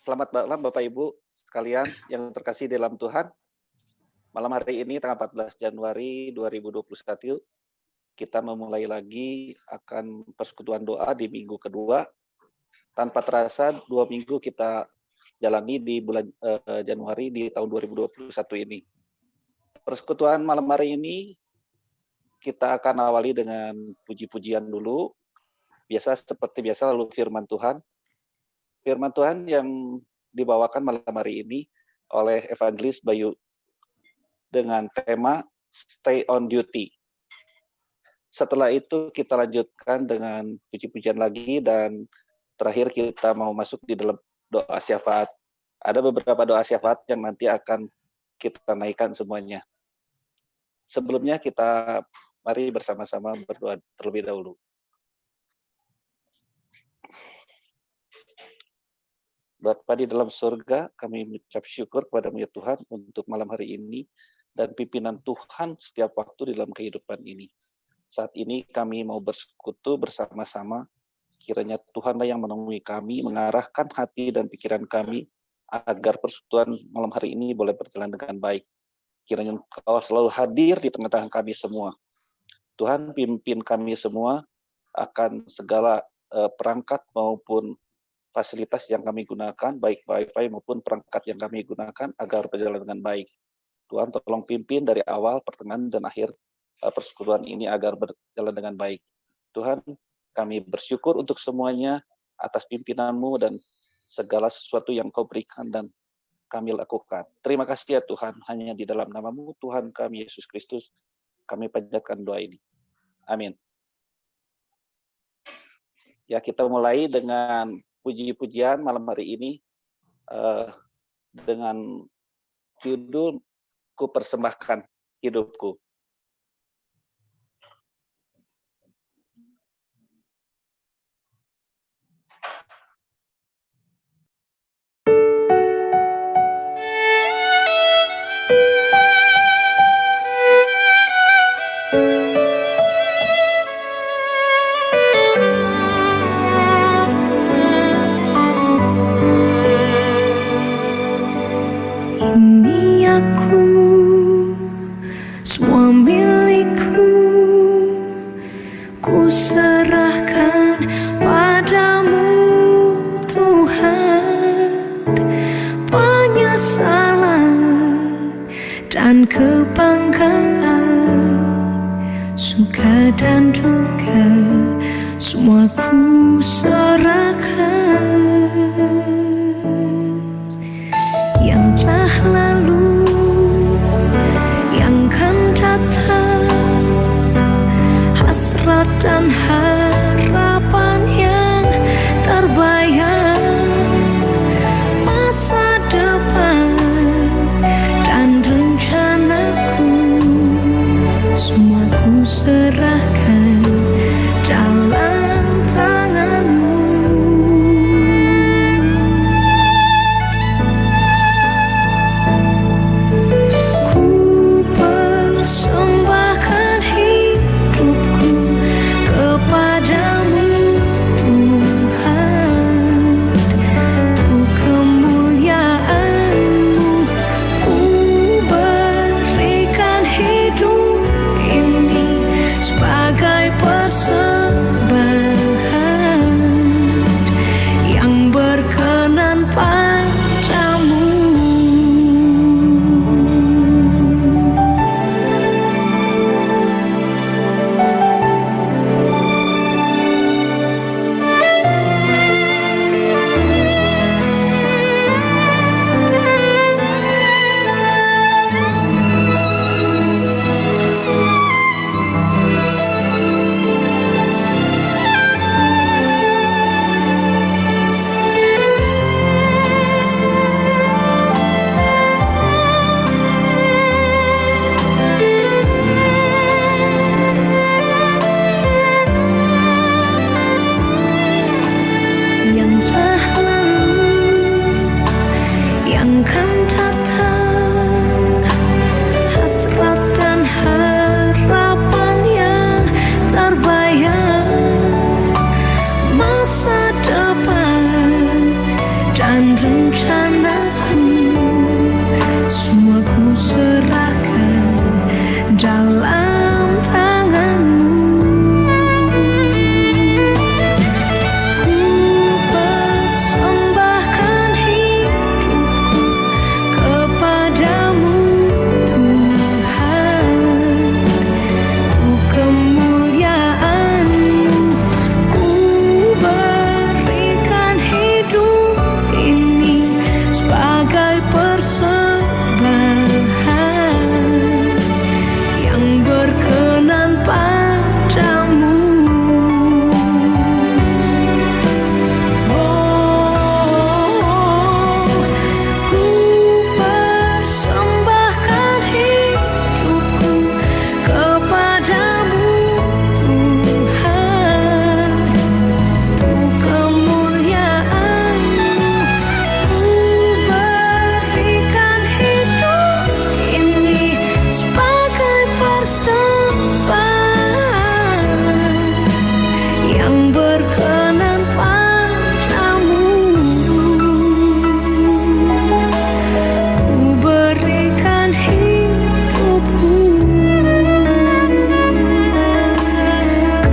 Selamat malam Bapak Ibu sekalian yang terkasih dalam Tuhan. Malam hari ini tanggal 14 Januari 2021 kita memulai lagi akan persekutuan doa di minggu kedua. Tanpa terasa 2 minggu kita jalani di bulan Januari di tahun 2021 ini. Persekutuan malam hari ini kita akan awali dengan puji-pujian dulu. Seperti biasa lalu firman Tuhan. Firman Tuhan yang dibawakan malam hari ini oleh Evangelis Bayu dengan tema Stay on Duty. Setelah itu kita lanjutkan dengan puji-pujian lagi dan terakhir kita mau masuk di dalam doa syafaat. Ada beberapa doa syafaat yang nanti akan kita naikkan semuanya. Sebelumnya kita mari bersama-sama berdoa terlebih dahulu. Bapa di dalam surga, kami mengucap syukur kepada-Mu ya Tuhan untuk malam hari ini dan pimpinan Tuhan setiap waktu di dalam kehidupan ini. Saat ini kami mau bersekutu bersama-sama, kiranya Tuhanlah yang menemui kami, mengarahkan hati dan pikiran kami agar persekutuan malam hari ini boleh berjalan dengan baik. Kiranya Engkau selalu hadir di tengah-tengah kami semua. Tuhan pimpin kami semua akan segala perangkat maupun fasilitas yang kami gunakan, baik Wi-Fi maupun perangkat yang kami gunakan agar berjalan dengan baik. Tuhan tolong pimpin dari awal, pertengahan, dan akhir persekutuan ini agar berjalan dengan baik. Tuhan, kami bersyukur untuk semuanya atas pimpinan-Mu dan segala sesuatu yang Kau berikan dan kami lakukan. Terima kasih ya Tuhan, hanya di dalam nama-Mu, Tuhan kami Yesus Kristus, kami panjatkan doa ini. Amin. Ya, kita mulai dengan puji-pujian malam hari ini dengan judul Ku Persembahkan Hidupku. Dan duka semua ku serahkan, yang telah lalu, yang kan datang, hasrat dan harapan yang terbayang, masa depan dan rencanaku, semua ku serahkan dalam tangan-Mu. Ku persembahkan hidupku kepada-Mu Tuhan, untuk kemuliaan-Mu ku berikan hidup ini sebagai persembahan yang berkenan padamu. Yang telah lalu, yang kan datang, hasrat dan harapan yang terbayang, masa depan dan rencanaku, semua ku serahkan dalam tanganmu. Ku persembahkan hidupku kepadamu Tuhan, untuk kemuliaan-Mu. Ku berikan hidup ini sebagai persembahan yang berkenan padamu. Ku persembahkan hidupku kepadamu Tuhan, untuk kemuliaan-Mu. Ku berikan hidup ini sebagai persembahan yang berkenan padamu. Ku berikan hidupku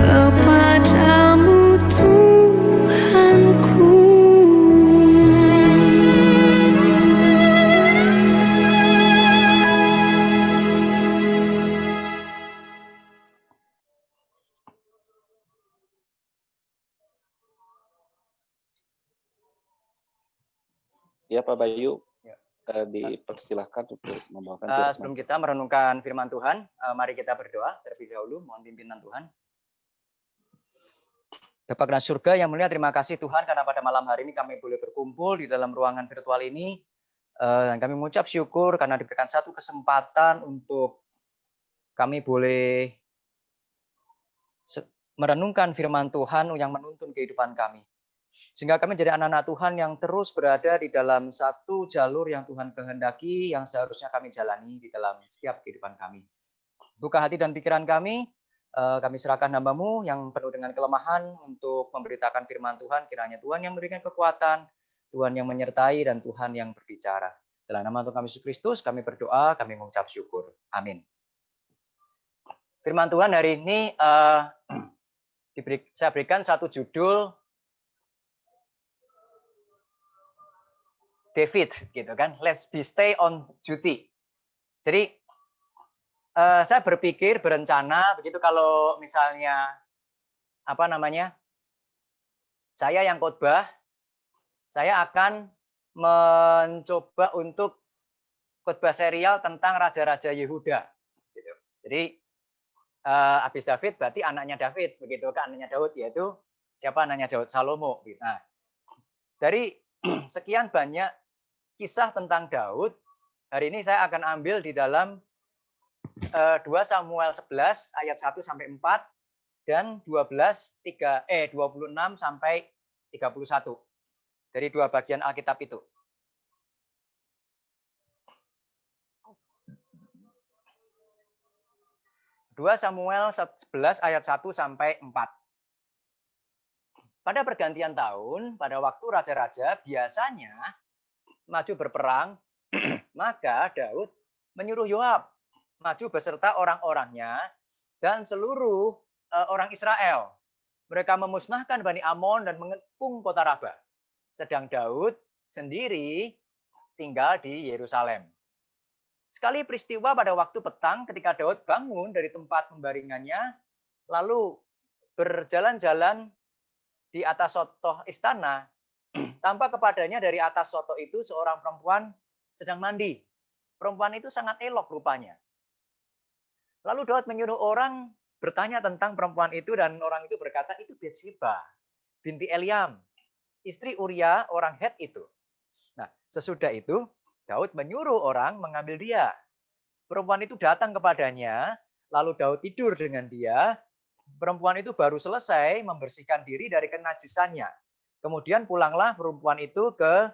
kepadamu Tuhanku. Ya Pak Bayu, Ya. dipersilahkan untuk membawakan Sebelum firman. kita merenungkan firman Tuhan, mari kita berdoa terlebih dahulu, mohon pimpinan Tuhan. Bapa Dalam surga yang mulia, terima kasih Tuhan karena pada malam hari ini kami boleh berkumpul di dalam ruangan virtual ini. Dan kami mengucap syukur karena diberikan satu kesempatan untuk kami boleh merenungkan firman Tuhan yang menuntun kehidupan kami. Sehingga kami menjadi anak-anak Tuhan yang terus berada di dalam satu jalur yang Tuhan kehendaki, yang seharusnya kami jalani di dalam setiap kehidupan kami. Buka hati dan pikiran kami serahkan hamba-Mu yang penuh dengan kelemahan untuk memberitakan firman Tuhan. Kiranya Tuhan yang memberikan kekuatan, Tuhan yang menyertai, dan Tuhan yang berbicara. Dalam nama Tuhan kami Yesus Kristus, kami berdoa, kami mengucap syukur. Amin. Firman Tuhan hari ini saya berikan satu judul, David, gitu kan? Let's be stay on duty. Jadi saya berpikir, berencana begitu kalau misalnya saya yang khotbah, saya akan mencoba untuk khotbah serial tentang raja-raja Yehuda. Gitu. Jadi habis David berarti anaknya David, begitu kan? Anaknya Daud, yaitu siapa anaknya Daud? Salomo. Nah, dari sekian banyak kisah tentang Daud, hari ini saya akan ambil di dalam 2 Samuel 11 ayat 1 sampai 4 dan 26 sampai 31. Dari dua bagian Alkitab itu. Dua Samuel 11 ayat 1 sampai 4. Pada pergantian tahun, pada waktu raja-raja biasanya maju berperang, maka Daud menyuruh Yoab maju beserta orang-orangnya dan seluruh orang Israel. Mereka memusnahkan Bani Amon dan mengepung kota Raba. Sedang Daud sendiri tinggal di Yerusalem. Sekali peristiwa pada waktu petang ketika Daud bangun dari tempat pembaringannya, lalu berjalan-jalan di atas sotoh istana, tampak kepadanya dari atas sotoh itu seorang perempuan sedang mandi. Perempuan itu sangat elok rupanya. Lalu Daud menyuruh orang bertanya tentang perempuan itu dan orang itu berkata, itu Bathsheba binti Eliam, istri Uria orang Het itu. Nah, sesudah itu Daud menyuruh orang mengambil dia. Perempuan itu datang kepadanya, lalu Daud tidur dengan dia. Perempuan itu baru selesai membersihkan diri dari kenajisannya. Kemudian pulanglah perempuan itu ke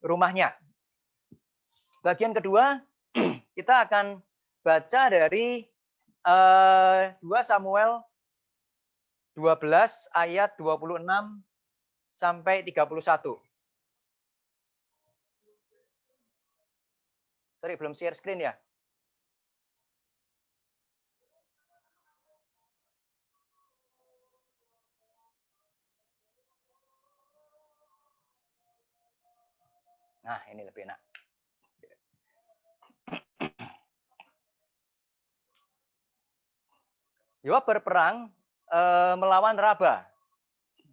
rumahnya. Bagian kedua, kita akan baca dari 2 Samuel 12 ayat 26 sampai 31. Sorry, belum share screen ya. Nah, ini lebih enak. Yoab berperang melawan Raba,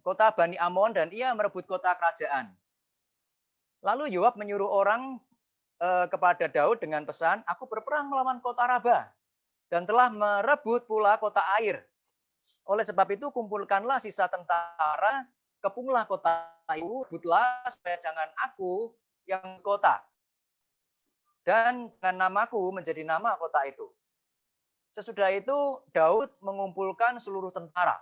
kota Bani Amon, dan ia merebut kota kerajaan. Lalu Yoab menyuruh orang kepada Daud dengan pesan, aku berperang melawan kota Raba dan telah merebut pula kota Air. Oleh sebab itu kumpulkanlah sisa tentara, kepunglah kota itu, rebutlah supaya jangan aku yang kota. Dan dengan namaku menjadi nama kota itu. Sesudah itu Daud mengumpulkan seluruh tentara.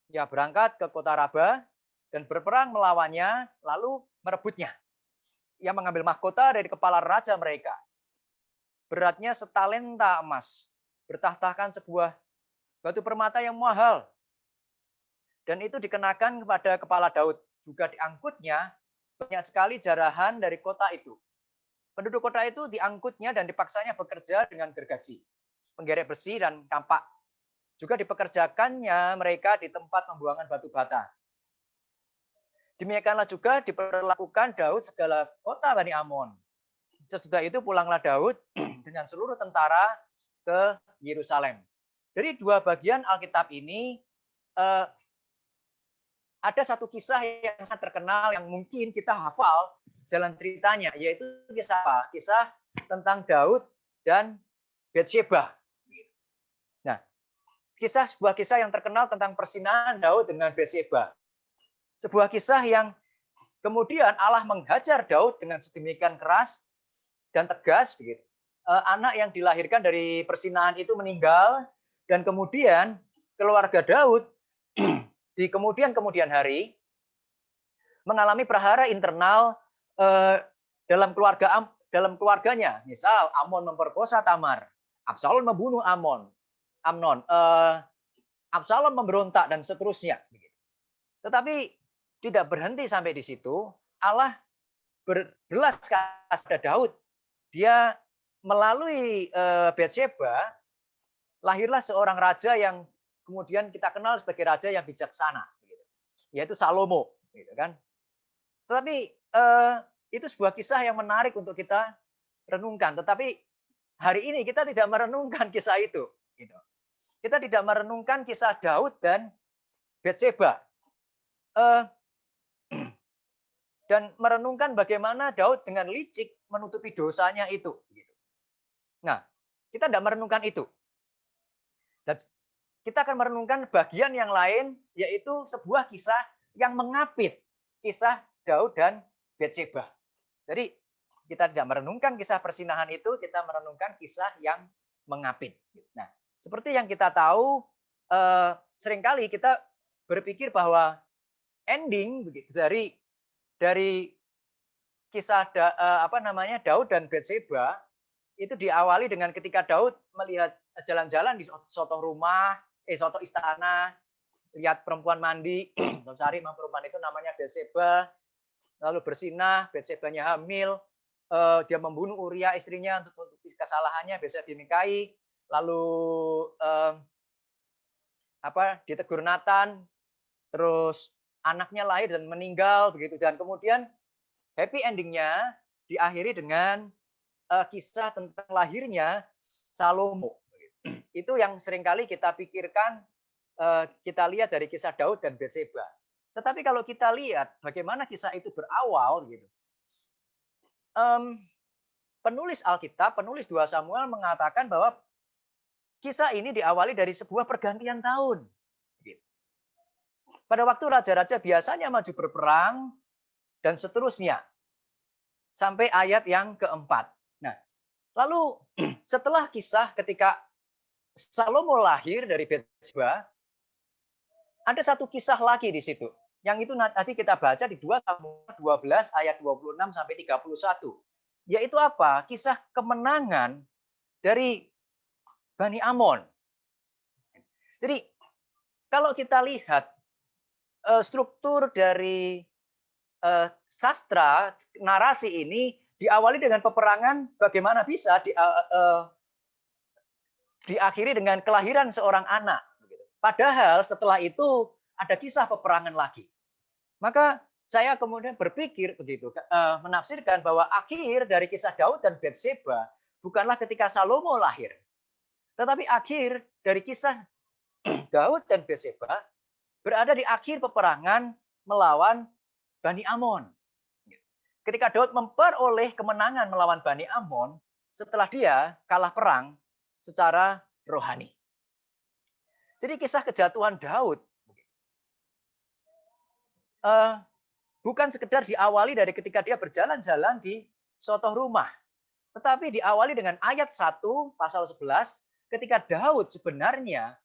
Ia berangkat ke kota Raba dan berperang melawannya, lalu merebutnya. Ia mengambil mahkota dari kepala raja mereka. Beratnya setalenta emas. Bertahtakan sebuah batu permata yang mahal. Dan itu dikenakan kepada kepala Daud. Juga diangkutnya banyak sekali jarahan dari kota itu. Penduduk kota itu diangkutnya dan dipaksanya bekerja dengan gergaji, penggerek besi dan kampak. Juga dipekerjakannya mereka di tempat pembuangan batu bata. Demikianlah juga diperlakukan Daud segala kota Bani Amon. Sesudah itu pulanglah Daud dengan seluruh tentara ke Yerusalem. Dari dua bagian Alkitab ini ada satu kisah yang sangat terkenal yang mungkin kita hafal jalan ceritanya, yaitu kisah apa? Kisah tentang Daud dan Batsyeba. Nah, sebuah kisah yang terkenal tentang persinahan Daud dengan Batsyeba. Sebuah kisah yang kemudian Allah menghajar Daud dengan sedemikian keras dan tegas begitu. Anak yang dilahirkan dari persinahan itu meninggal dan kemudian keluarga Daud di kemudian hari mengalami prahara internal dalam keluarganya. Misal Amnon memperkosa Tamar, Absalom membunuh Amnon, Absalom memberontak dan seterusnya. Tetapi tidak berhenti sampai di situ. Allah berbelas kasih pada Daud. Dia melalui Batsyeba lahirlah seorang raja yang kemudian kita kenal sebagai raja yang bijaksana, yaitu Salomo, gitu kan. Tetapi itu sebuah kisah yang menarik untuk kita renungkan. Tetapi hari ini kita tidak merenungkan kisah itu. Gitu. Kita tidak merenungkan kisah Daud dan Batsyeba. Dan merenungkan bagaimana Daud dengan licik menutupi dosanya itu. Nah, kita tidak merenungkan itu. Dan kita akan merenungkan bagian yang lain, yaitu sebuah kisah yang mengapit kisah Daud dan Batsyeba. Jadi kita tidak merenungkan kisah persinahan itu, kita merenungkan kisah yang mengapit. Nah, seperti yang kita tahu, seringkali kita berpikir bahwa ending begitu dari kisah Daud dan Batsyeba itu diawali dengan ketika Daud melihat jalan-jalan di soto rumah, soto istana, lihat perempuan mandi, cari perempuan itu namanya Batsyeba, lalu bersinah, Batsyebanya hamil, dia membunuh Uria istrinya untuk kesalahannya, besok dinikahi, lalu ditegur Nathan, terus anaknya lahir dan meninggal begitu, dan kemudian happy endingnya diakhiri dengan kisah tentang lahirnya Salomo. Itu yang seringkali kita pikirkan, kita lihat dari kisah Daud dan Batsyeba. Tetapi kalau kita lihat bagaimana kisah itu berawal, gitu, penulis Alkitab, penulis 2 Samuel mengatakan bahwa kisah ini diawali dari sebuah pergantian tahun. Pada waktu raja-raja biasanya maju berperang dan seterusnya. Sampai ayat yang keempat. Nah, lalu setelah kisah ketika Salomo lahir dari Batsyeba, ada satu kisah lagi di situ. Yang itu nanti kita baca di 2 Samuel 12 ayat 26 sampai 31. Yaitu apa? Kisah kemenangan dari Bani Amon. Jadi kalau kita lihat struktur dari sastra narasi ini diawali dengan peperangan, bagaimana bisa diakhiri dengan kelahiran seorang anak. Padahal setelah itu ada kisah peperangan lagi. Maka saya kemudian berpikir begitu, menafsirkan bahwa akhir dari kisah Daud dan Batseba bukanlah ketika Salomo lahir, tetapi akhir dari kisah Daud dan Batseba berada di akhir peperangan melawan Bani Amon. Ketika Daud memperoleh kemenangan melawan Bani Amon setelah dia kalah perang secara rohani. Jadi kisah kejatuhan Daud bukan sekedar diawali dari ketika dia berjalan-jalan di sotoh rumah, tetapi diawali dengan ayat 1 pasal 11 ketika Daud sebenarnya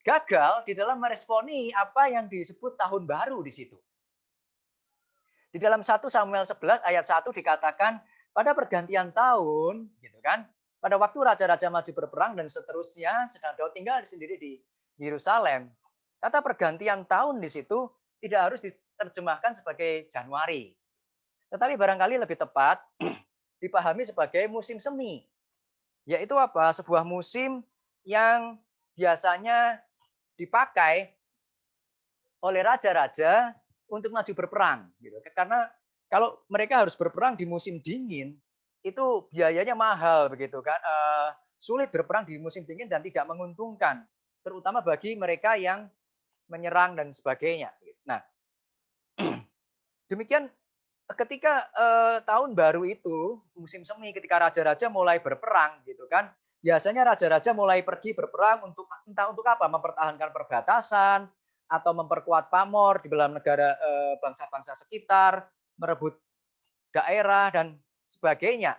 gagal di dalam meresponi apa yang disebut tahun baru di situ. Di dalam 1 Samuel 11 ayat 1 dikatakan pada pergantian tahun, gitu kan? Pada waktu raja-raja maju berperang dan seterusnya, sedang Daud tinggal sendiri di Yerusalem. Kata pergantian tahun di situ tidak harus diterjemahkan sebagai Januari. Tetapi barangkali lebih tepat dipahami sebagai musim semi. Yaitu apa? Sebuah musim yang biasanya dipakai oleh raja-raja untuk maju berperang. Gitu. Karena kalau mereka harus berperang di musim dingin, itu biayanya mahal, begitu kan? Sulit berperang di musim dingin dan tidak menguntungkan, terutama bagi mereka yang menyerang dan sebagainya. Nah, demikian ketika tahun baru itu musim semi, ketika raja-raja mulai berperang, gitu kan? Biasanya raja-raja mulai pergi berperang untuk entah untuk apa, mempertahankan perbatasan atau memperkuat pamor di dalam negara bangsa-bangsa sekitar, merebut daerah dan sebagainya.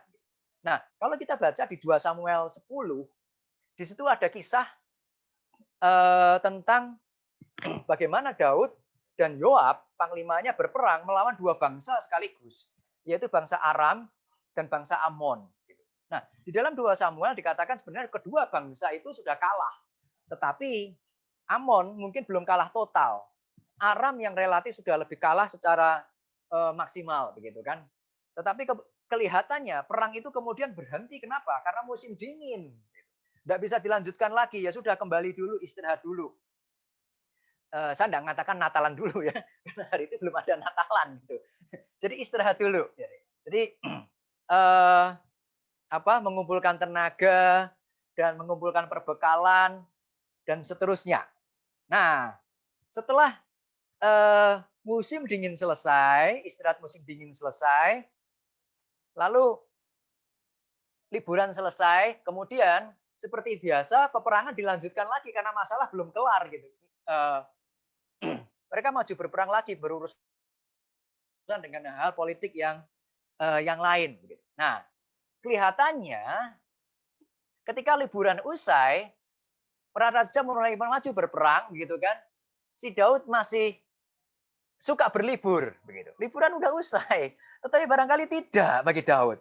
Nah, kalau kita baca di 2 Samuel 10, di situ ada kisah tentang bagaimana Daud dan Yoab, panglimanya, berperang melawan dua bangsa sekaligus, yaitu bangsa Aram dan bangsa Amon. Nah, di dalam 2 Samuel dikatakan sebenarnya kedua bangsa itu sudah kalah. Tetapi Amon mungkin belum kalah total. Aram yang relatif sudah lebih kalah secara maksimal, begitu kan. Tetapi kelihatannya perang itu kemudian berhenti. Kenapa? Karena musim dingin. Tidak bisa dilanjutkan lagi. Ya sudah, kembali dulu, istirahat dulu. Saya tidak mengatakan Natalan dulu ya, karena hari itu belum ada Natalan gitu. Jadi istirahat dulu. Jadi mengumpulkan tenaga dan mengumpulkan perbekalan dan seterusnya. Nah, setelah musim dingin selesai, istirahat musim dingin selesai, lalu liburan selesai, kemudian seperti biasa peperangan dilanjutkan lagi karena masalah belum kelar gitu. Mereka maju berperang lagi, berurusan dengan hal politik yang lain. Nah, kelihatannya ketika liburan usai, para raja mulai maju berperang, begitu kan? Si Daud masih suka berlibur, begitu. Liburan udah usai, tetapi barangkali tidak bagi Daud.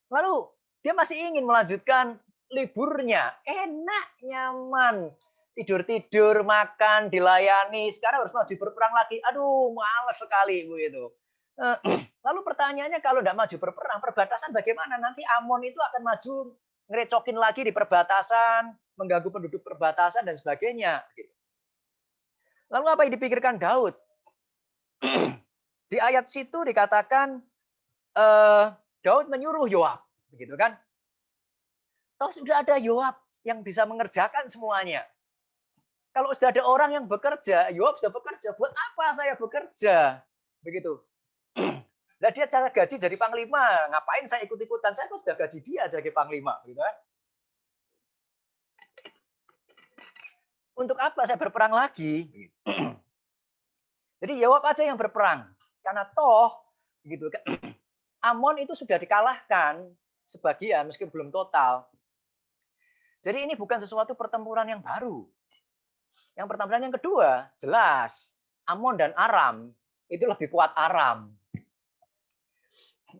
Lalu dia masih ingin melanjutkan liburnya, enak, nyaman, tidur-tidur, makan, dilayani. Sekarang harus maju berperang lagi. Aduh, males sekali begitu. Lalu pertanyaannya, kalau tidak maju berperang, perbatasan bagaimana? Nanti Amon itu akan maju ngerecokin lagi di perbatasan, mengganggu penduduk perbatasan dan sebagainya. Lalu apa yang dipikirkan Daud? Di ayat situ dikatakan Daud menyuruh Yoab, begitu kan? Toh sudah ada Yoab yang bisa mengerjakan semuanya. Kalau sudah ada orang yang bekerja, Yoab sudah bekerja, buat apa saya bekerja? Begitu. Nah, dia cara gaji jadi panglima, ngapain saya ikut-ikutan? Saya sudah gaji dia jadi panglima, gitu kan? Untuk apa saya berperang lagi? Jadi Yoab aja yang berperang, karena toh, gitu kan? Amon itu sudah dikalahkan sebagian, meskipun belum total. Jadi ini bukan sesuatu pertempuran yang baru. Yang pertempuran yang kedua, jelas Amon dan Aram itu lebih kuat Aram.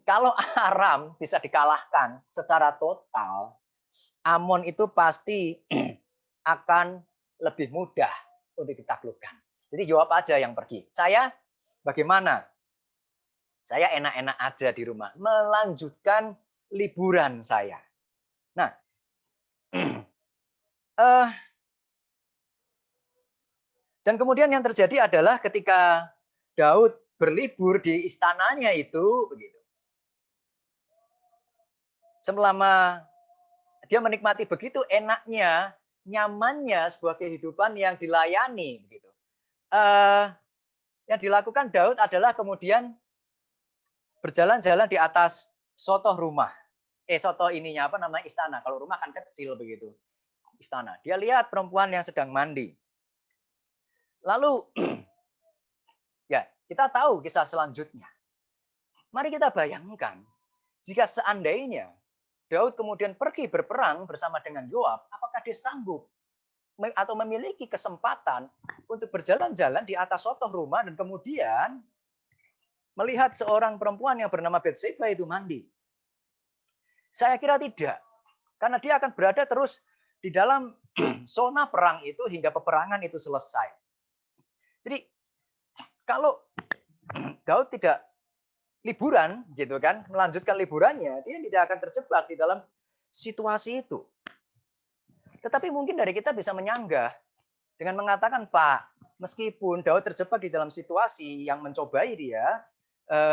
Kalau Aram bisa dikalahkan secara total, Amon itu pasti akan lebih mudah untuk ditaklukkan. Jadi Yoab aja yang pergi. Saya bagaimana? Saya enak-enak aja di rumah, melanjutkan liburan saya. Nah, dan kemudian yang terjadi adalah ketika Daud berlibur di istananya itu, begitu. Selama dia menikmati begitu enaknya, nyamannya sebuah kehidupan yang dilayani, begitu. Yang dilakukan Daud adalah kemudian berjalan-jalan di atas sotoh rumah. Sotoh ininya apa namanya, istana. Kalau rumah kan kecil begitu. Istana. Dia lihat perempuan yang sedang mandi. Lalu ya, kita tahu kisah selanjutnya. Mari kita bayangkan, jika seandainya Daud kemudian pergi berperang bersama dengan Yoab, apakah dia sanggup atau memiliki kesempatan untuk berjalan-jalan di atas sotoh rumah dan kemudian melihat seorang perempuan yang bernama Batseba itu mandi? Saya kira tidak. Karena dia akan berada terus di dalam zona perang itu hingga peperangan itu selesai. Jadi kalau Daud tidak liburan gitu kan, melanjutkan liburannya, dia tidak akan terjebak di dalam situasi itu. Tetapi mungkin dari kita bisa menyanggah dengan mengatakan, Pak, meskipun Daud terjebak di dalam situasi yang mencobai dia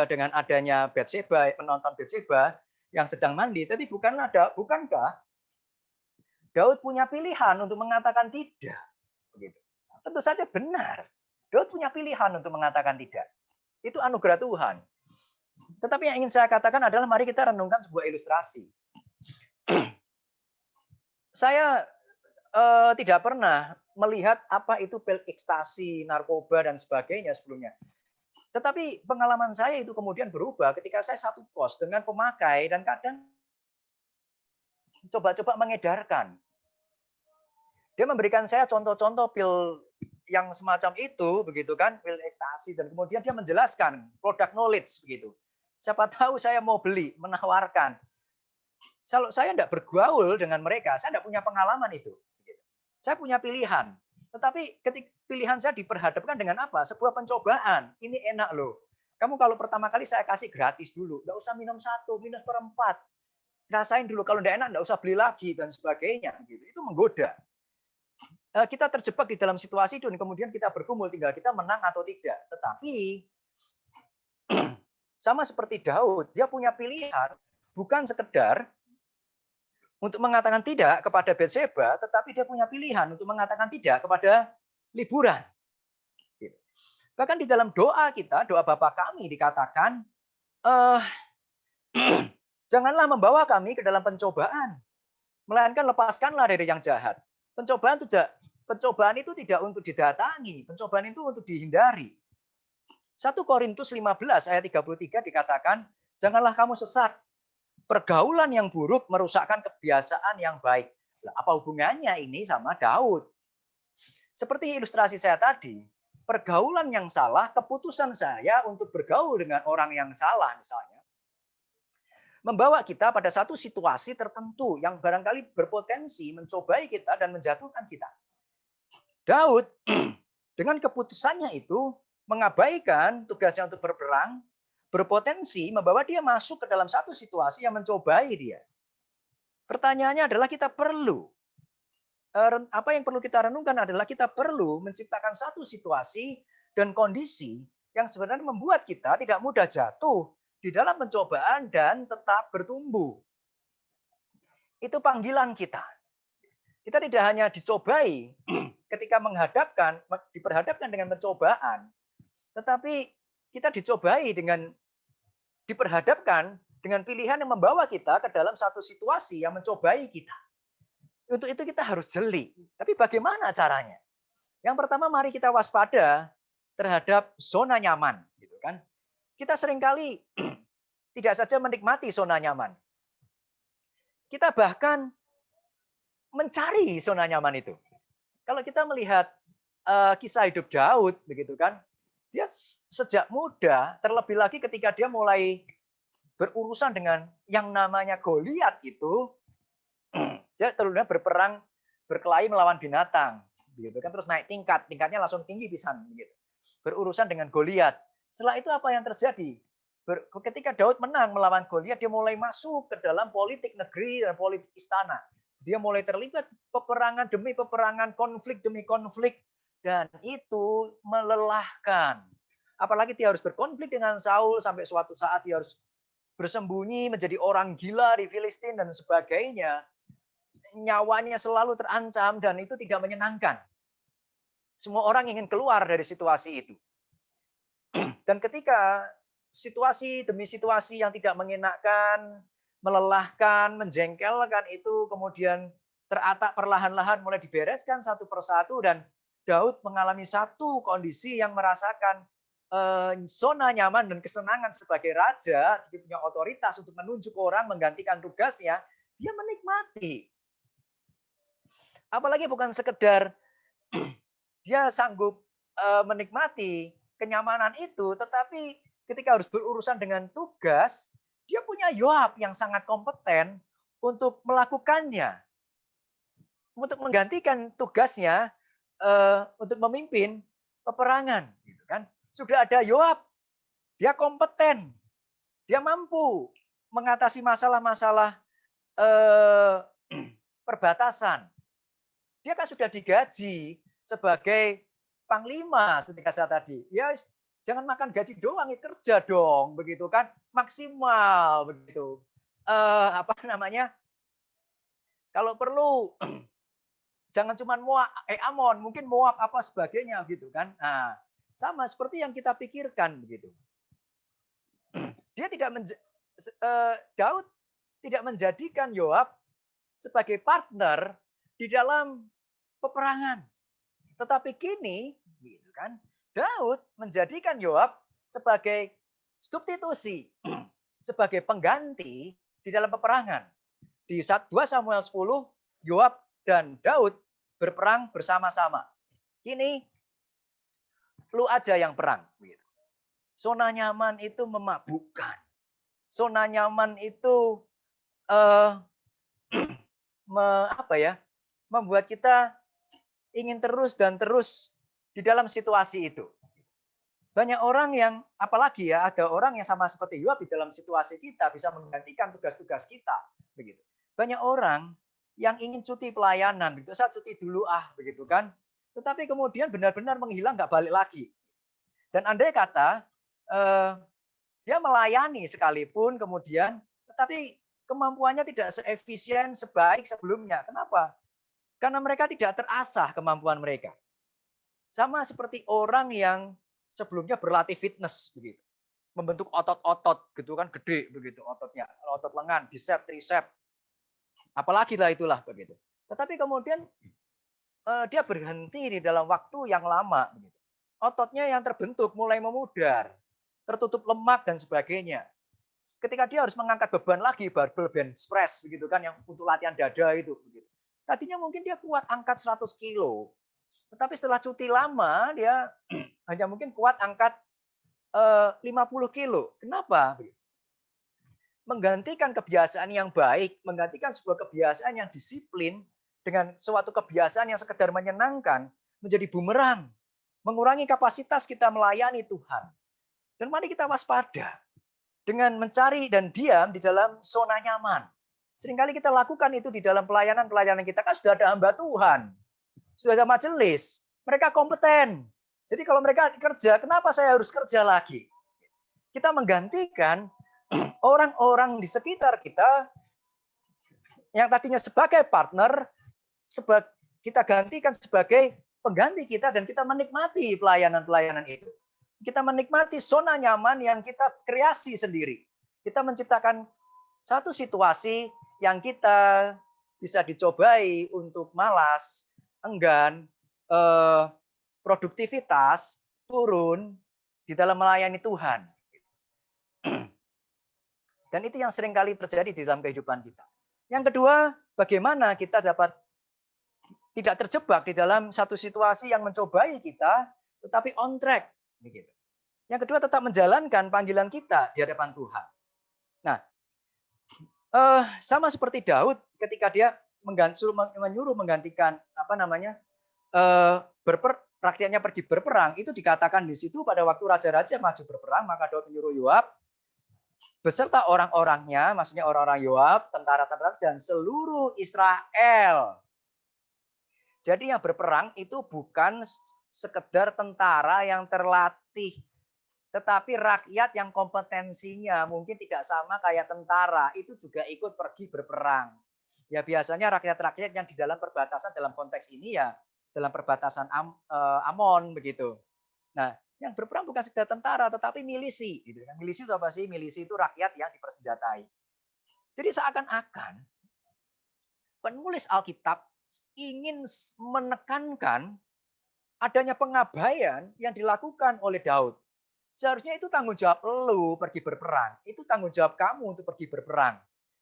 dengan adanya Batseba, penonton Batseba yang sedang mandi, tapi bukankah Daud punya pilihan untuk mengatakan tidak? Begitu. Tentu saja benar. Daud punya pilihan untuk mengatakan tidak. Itu anugerah Tuhan. Tetapi yang ingin saya katakan adalah mari kita renungkan sebuah ilustrasi. Saya tidak pernah melihat apa itu pil ekstasi, narkoba, dan sebagainya sebelumnya. Tetapi pengalaman saya itu kemudian berubah ketika saya satu kos dengan pemakai dan kadang coba-coba mengedarkan. Dia memberikan saya contoh-contoh pil yang semacam itu, begitu kan, pil ekstasi, dan kemudian dia menjelaskan product knowledge begitu. Siapa tahu saya mau beli, menawarkan. Kalau saya tidak bergaul dengan mereka, saya tidak punya pengalaman itu. Saya punya pilihan. Tetapi ketika pilihan saya diperhadapkan dengan apa? Sebuah pencobaan. Ini enak loh. Kamu kalau pertama kali saya kasih gratis dulu. Nggak usah minum 1, minum 1/4. Rasain dulu. Kalau nggak enak, nggak usah beli lagi dan sebagainya. Itu menggoda. Kita terjebak di dalam situasi itu dan kemudian kita bergumul. Tinggal kita menang atau tidak. Tetapi sama seperti Daud, dia punya pilihan. Bukan sekedar untuk mengatakan tidak kepada Batseba, tetapi dia punya pilihan untuk mengatakan tidak kepada liburan. Bahkan di dalam doa kita, doa Bapa kami dikatakan, janganlah membawa kami ke dalam pencobaan, melainkan lepaskanlah dari yang jahat. Pencobaan itu tidak untuk didatangi, pencobaan itu untuk dihindari. 1 Korintus 15 ayat 33 dikatakan, janganlah kamu sesat. Pergaulan yang buruk merusakkan kebiasaan yang baik. Apa hubungannya ini sama Daud? Seperti ilustrasi saya tadi, pergaulan yang salah, keputusan saya untuk bergaul dengan orang yang salah misalnya, membawa kita pada satu situasi tertentu yang barangkali berpotensi mencobai kita dan menjatuhkan kita. Daud dengan keputusannya itu mengabaikan tugasnya untuk berperang, berpotensi membawa dia masuk ke dalam satu situasi yang mencobai dia. Pertanyaannya adalah apa yang perlu kita renungkan adalah kita perlu menciptakan satu situasi dan kondisi yang sebenarnya membuat kita tidak mudah jatuh di dalam pencobaan dan tetap bertumbuh. Itu panggilan kita. Kita tidak hanya dicobai ketika diperhadapkan dengan pencobaan, tetapi kita diperhadapkan dengan pilihan yang membawa kita ke dalam satu situasi yang mencobai kita. Untuk itu kita harus jeli. Tapi bagaimana caranya? Yang pertama, mari kita waspada terhadap zona nyaman. Gitu kan? Kita seringkali tidak saja menikmati zona nyaman. Kita bahkan mencari zona nyaman itu. Kalau kita melihat kisah hidup Daud, begitu kan? Dia sejak muda, terlebih lagi ketika dia mulai berurusan dengan yang namanya Goliat itu, dia terus berperang, berkelahi melawan binatang, begitu kan? Terus naik tingkatnya langsung tinggi pisan, begitu. Berurusan dengan Goliat. Setelah itu apa yang terjadi? ketika Daud menang melawan Goliat, dia mulai masuk ke dalam politik negeri dan politik istana. Dia mulai terlibat peperangan demi peperangan, konflik demi konflik, dan itu melelahkan. Apalagi dia harus berkonflik dengan Saul sampai suatu saat dia harus bersembunyi menjadi orang gila di Filistin dan sebagainya. Nyawanya selalu terancam dan itu tidak menyenangkan. Semua orang ingin keluar dari situasi itu. Dan ketika situasi demi situasi yang tidak mengenakan, melelahkan, menjengkelkan itu kemudian teratak perlahan-lahan mulai dibereskan satu persatu, dan Daud mengalami satu kondisi yang merasakan zona nyaman dan kesenangan sebagai raja. Dia punya otoritas untuk menunjuk orang menggantikan tugasnya, dia menikmati. Apalagi bukan sekedar dia sanggup menikmati kenyamanan itu, tetapi ketika harus berurusan dengan tugas, dia punya Yoab yang sangat kompeten untuk melakukannya. Untuk menggantikan tugasnya untuk memimpin peperangan, gitu kan. Sudah ada Yoab, dia kompeten, dia mampu mengatasi masalah-masalah perbatasan. Dia kan sudah digaji sebagai panglima, seperti kata tadi. Ya, jangan makan gaji doang, ya kerja dong, begitu kan, maksimal, begitu. Kalau perlu jangan cuma Amon, mungkin Moab apa sebagainya, gitu kan. Nah, sama seperti yang kita pikirkan, begitu. Dia Daud tidak menjadikan Yoab sebagai partner di dalam peperangan, tetapi kini, gitu kan, Daud menjadikan Yoab sebagai substitusi, sebagai pengganti di dalam peperangan. Di 2 Samuel 10, Yoab dan Daud berperang bersama-sama. Kini lu aja yang perang. Zona nyaman itu memabukkan. Zona nyaman itu membuat kita ingin terus dan terus di dalam situasi itu. Banyak orang yang, apalagi ya, ada orang yang sama seperti Yoab di dalam situasi kita bisa menggantikan tugas-tugas kita, begitu. Banyak orang yang ingin cuti pelayanan, begitu, saya cuti dulu begitu kan. Tetapi kemudian benar-benar menghilang, nggak balik lagi. Dan andai kata dia melayani sekalipun kemudian, tetapi kemampuannya tidak seefisien, sebaik sebelumnya. Kenapa? Karena mereka tidak terasah kemampuan mereka. Sama seperti orang yang sebelumnya berlatih fitness, begitu, membentuk otot-otot, gitu kan, gede begitu ototnya, otot lengan, bicep, tricep, apalagi lah itulah begitu. Tetapi kemudian dia berhenti di dalam waktu yang lama, begitu. Ototnya yang terbentuk mulai memudar, tertutup lemak dan sebagainya. Ketika dia harus mengangkat beban lagi, barbell bench press, begitu kan, yang untuk latihan dada itu, begitu. Tadinya mungkin dia kuat angkat 100 kilo, tetapi setelah cuti lama dia hanya mungkin kuat angkat 50 kilo. Kenapa? Menggantikan kebiasaan yang baik, menggantikan sebuah kebiasaan yang disiplin dengan suatu kebiasaan yang sekedar menyenangkan menjadi bumerang, mengurangi kapasitas kita melayani Tuhan. Dan mari kita waspada dengan mencari dan diam di dalam zona nyaman. Seringkali kita lakukan itu di dalam pelayanan kita, kan sudah ada hamba Tuhan, sudah ada majelis, mereka kompeten. Jadi kalau mereka kerja, kenapa saya harus kerja lagi? Kita menggantikan orang-orang di sekitar kita yang tadinya sebagai partner, kita gantikan sebagai pengganti kita, dan kita menikmati pelayanan-pelayanan itu. Kita menikmati zona nyaman yang kita kreasi sendiri. Kita menciptakan satu situasi yang kita bisa dicobai untuk malas, enggan, produktivitas turun di dalam melayani Tuhan. Dan itu yang seringkali terjadi di dalam kehidupan kita. Yang kedua, bagaimana kita dapat tidak terjebak di dalam satu situasi yang mencobai kita, tetapi on track. Yang kedua, tetap menjalankan panggilan kita di hadapan Tuhan. Nah, sama seperti Daud ketika dia menyuruh menggantikan rakyatnya pergi berperang, itu dikatakan di situ pada waktu raja-raja maju berperang, maka Daud menyuruh Yoab beserta orang-orangnya, maksudnya orang-orang Yoab, tentara-tentara dan seluruh Israel. Jadi yang berperang itu bukan sekedar tentara yang terlatih, tetapi rakyat yang kompetensinya mungkin tidak sama kayak tentara, itu juga ikut pergi berperang. Ya biasanya rakyat-rakyat yang di dalam perbatasan, dalam konteks ini ya dalam perbatasan Amon begitu. Nah, yang berperang bukan sekedar tentara, tetapi milisi. Gitu kan. Milisi itu apa sih? Milisi itu rakyat yang dipersenjatai. Jadi seakan-akan penulis Alkitab ingin menekankan adanya pengabaian yang dilakukan oleh Daud. Seharusnya itu tanggung jawab lu pergi berperang. Itu tanggung jawab kamu untuk pergi berperang.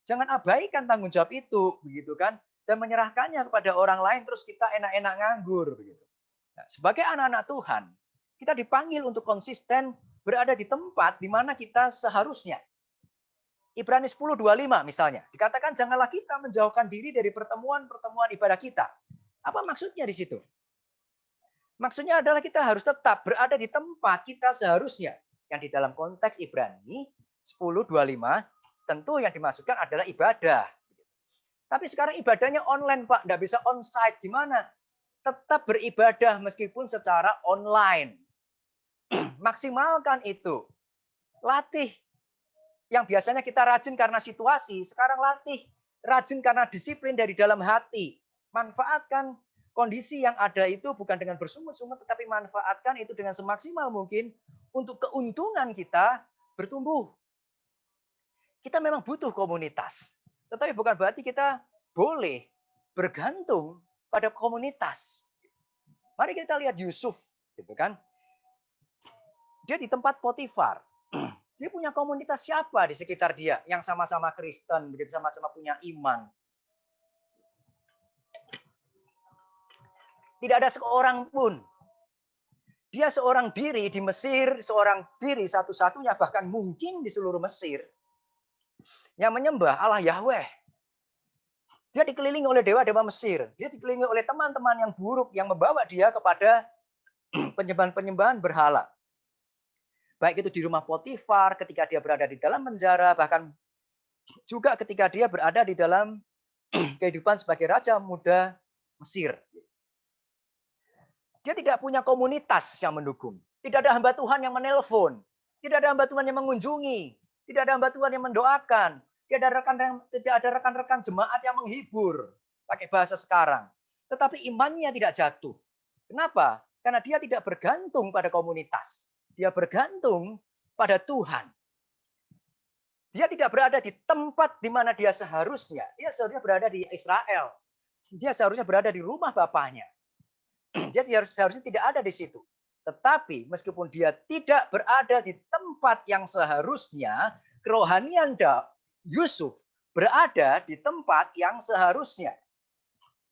Jangan abaikan tanggung jawab itu, begitu kan? Dan menyerahkannya kepada orang lain terus kita enak-enak nganggur, begitu. Nah, sebagai anak-anak Tuhan, kita dipanggil untuk konsisten berada di tempat di mana kita seharusnya. Ibrani 10:25 misalnya, dikatakan janganlah kita menjauhkan diri dari pertemuan-pertemuan ibadah kita. Apa maksudnya di situ? Maksudnya adalah kita harus tetap berada di tempat kita seharusnya. Yang di dalam konteks Ibrani 10:25 tentu yang dimaksudkan adalah ibadah. Tapi sekarang ibadahnya online, Pak. Nggak bisa on-site. Gimana? Tetap beribadah meskipun secara online. Maksimalkan itu. Latih. Yang biasanya kita rajin karena situasi, sekarang latih. Rajin karena disiplin dari dalam hati. Manfaatkan kondisi yang ada itu bukan dengan bersungut-sungut, tetapi manfaatkan itu dengan semaksimal mungkin untuk keuntungan kita bertumbuh. Kita memang butuh komunitas. Tetapi bukan berarti kita boleh bergantung pada komunitas. Mari kita lihat Yusuf, gitu kan? Dia di tempat Potifar. Dia punya komunitas siapa di sekitar dia yang sama-sama Kristen, begitu sama-sama punya iman. Tidak ada seorang pun. Dia seorang diri di Mesir, seorang diri satu-satunya bahkan mungkin di seluruh Mesir yang menyembah Allah Yahweh. Dia dikelilingi oleh dewa-dewa Mesir. Dia dikelilingi oleh teman-teman yang buruk yang membawa dia kepada penyembahan-penyembahan berhala. Baik itu di rumah Potifar, ketika dia berada di dalam penjara, bahkan juga ketika dia berada di dalam kehidupan sebagai raja muda Mesir. Dia tidak punya komunitas yang mendukung. Tidak ada hamba Tuhan yang menelpon. Tidak ada hamba Tuhan yang mengunjungi. Tidak ada hamba Tuhan yang mendoakan. Tidak ada rekan-rekan jemaat yang menghibur. Pakai bahasa sekarang. Tetapi imannya tidak jatuh. Kenapa? Karena dia tidak bergantung pada komunitas. Dia bergantung pada Tuhan. Dia tidak berada di tempat di mana dia seharusnya. Dia seharusnya berada di Israel. Dia seharusnya berada di rumah bapaknya. Dia seharusnya tidak ada di situ. Tetapi meskipun dia tidak berada di tempat yang seharusnya, kerohanian Yusuf berada di tempat yang seharusnya.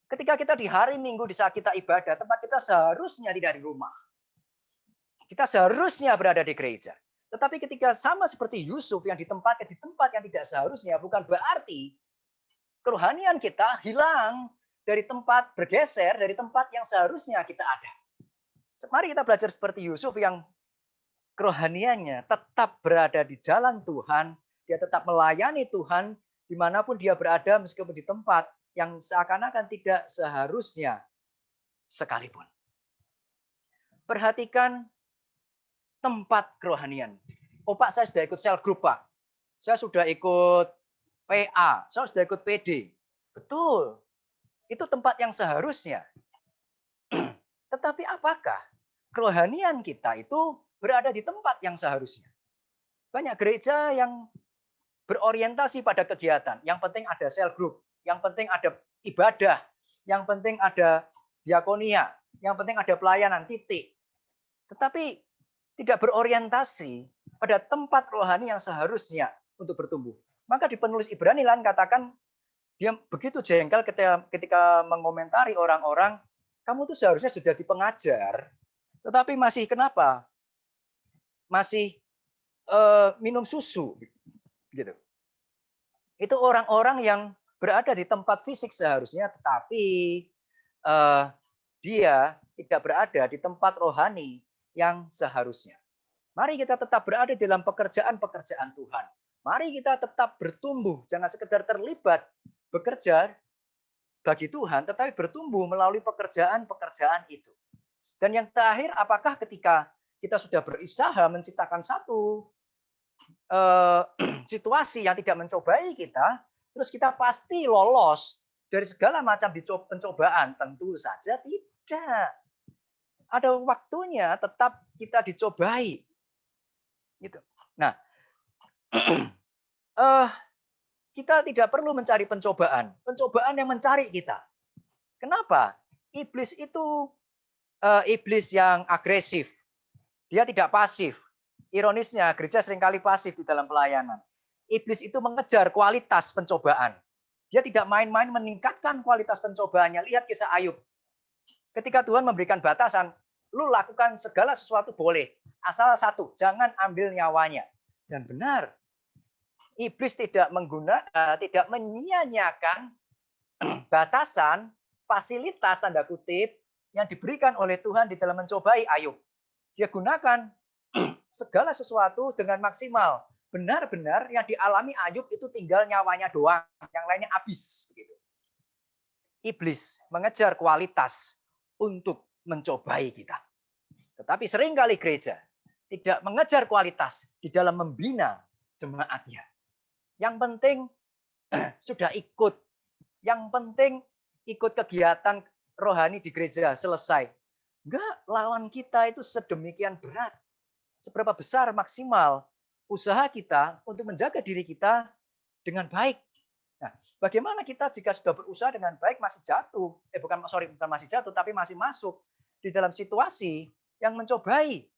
Ketika kita di hari Minggu di saat kita ibadah, tempat kita seharusnya tidak di rumah. Kita seharusnya berada di gereja. Tetapi ketika sama seperti Yusuf yang ditempatkan di tempat yang tidak seharusnya, bukan berarti kerohanian kita hilang dari tempat, bergeser dari tempat yang seharusnya kita ada. Mari kita belajar seperti Yusuf yang kerohaniannya tetap berada di jalan Tuhan, dia tetap melayani Tuhan dimanapun dia berada meskipun di tempat yang seakan-akan tidak seharusnya sekalipun. Perhatikan tempat kerohanian. Oh Pak, saya sudah ikut sel grup Pak. Saya sudah ikut PA, saya sudah ikut PD. Betul. Itu tempat yang seharusnya. Tetapi apakah kerohanian kita itu berada di tempat yang seharusnya? Banyak gereja yang berorientasi pada kegiatan. Yang penting ada sel group. Yang penting ada ibadah. Yang penting ada diakonia. Yang penting ada pelayanan, titik. Tetapi tidak berorientasi pada tempat rohani yang seharusnya untuk bertumbuh. Maka di penulis Ibrani lain katakan, dia begitu jengkel ketika mengomentari orang-orang, kamu tuh seharusnya sudah jadi pengajar, tetapi masih kenapa? Masih minum susu. Gitu. Itu orang-orang yang berada di tempat fisik seharusnya, tetapi dia tidak berada di tempat rohani yang seharusnya. Mari kita tetap berada dalam pekerjaan-pekerjaan Tuhan. Mari kita tetap bertumbuh, jangan sekedar terlibat bekerja bagi Tuhan, tetapi bertumbuh melalui pekerjaan-pekerjaan itu. Dan yang terakhir, apakah ketika kita sudah berusaha menciptakan satu situasi yang tidak mencobai kita, terus kita pasti lolos dari segala macam pencobaan? Tentu saja tidak. Ada waktunya tetap kita dicobai. Gitu. Nah, kita tidak perlu mencari pencobaan. Pencobaan yang mencari kita. Kenapa? Iblis itu iblis yang agresif. Dia tidak pasif. Ironisnya, gereja seringkali pasif di dalam pelayanan. Iblis itu mengejar kualitas pencobaan. Dia tidak main-main meningkatkan kualitas pencobaannya. Lihat kisah Ayub. Ketika Tuhan memberikan batasan, lu lakukan segala sesuatu boleh. Asal satu, jangan ambil nyawanya. Dan benar, iblis tidak menyia-nyiakan batasan, fasilitas tanda kutip yang diberikan oleh Tuhan di dalam mencobai Ayub. Dia gunakan segala sesuatu dengan maksimal. Benar-benar yang dialami Ayub itu tinggal nyawanya doang, yang lainnya habis. Begitu. Iblis mengejar kualitas untuk mencobai kita. Tetapi seringkali gereja tidak mengejar kualitas di dalam membina jemaatnya. Yang penting sudah ikut. Yang penting ikut kegiatan rohani di gereja, selesai. Enggak, lawan kita itu sedemikian berat. Seberapa besar maksimal usaha kita untuk menjaga diri kita dengan baik. Nah, bagaimana kita jika sudah berusaha dengan baik masih jatuh? Bukan masih jatuh, tapi masih masuk di dalam situasi yang mencobai.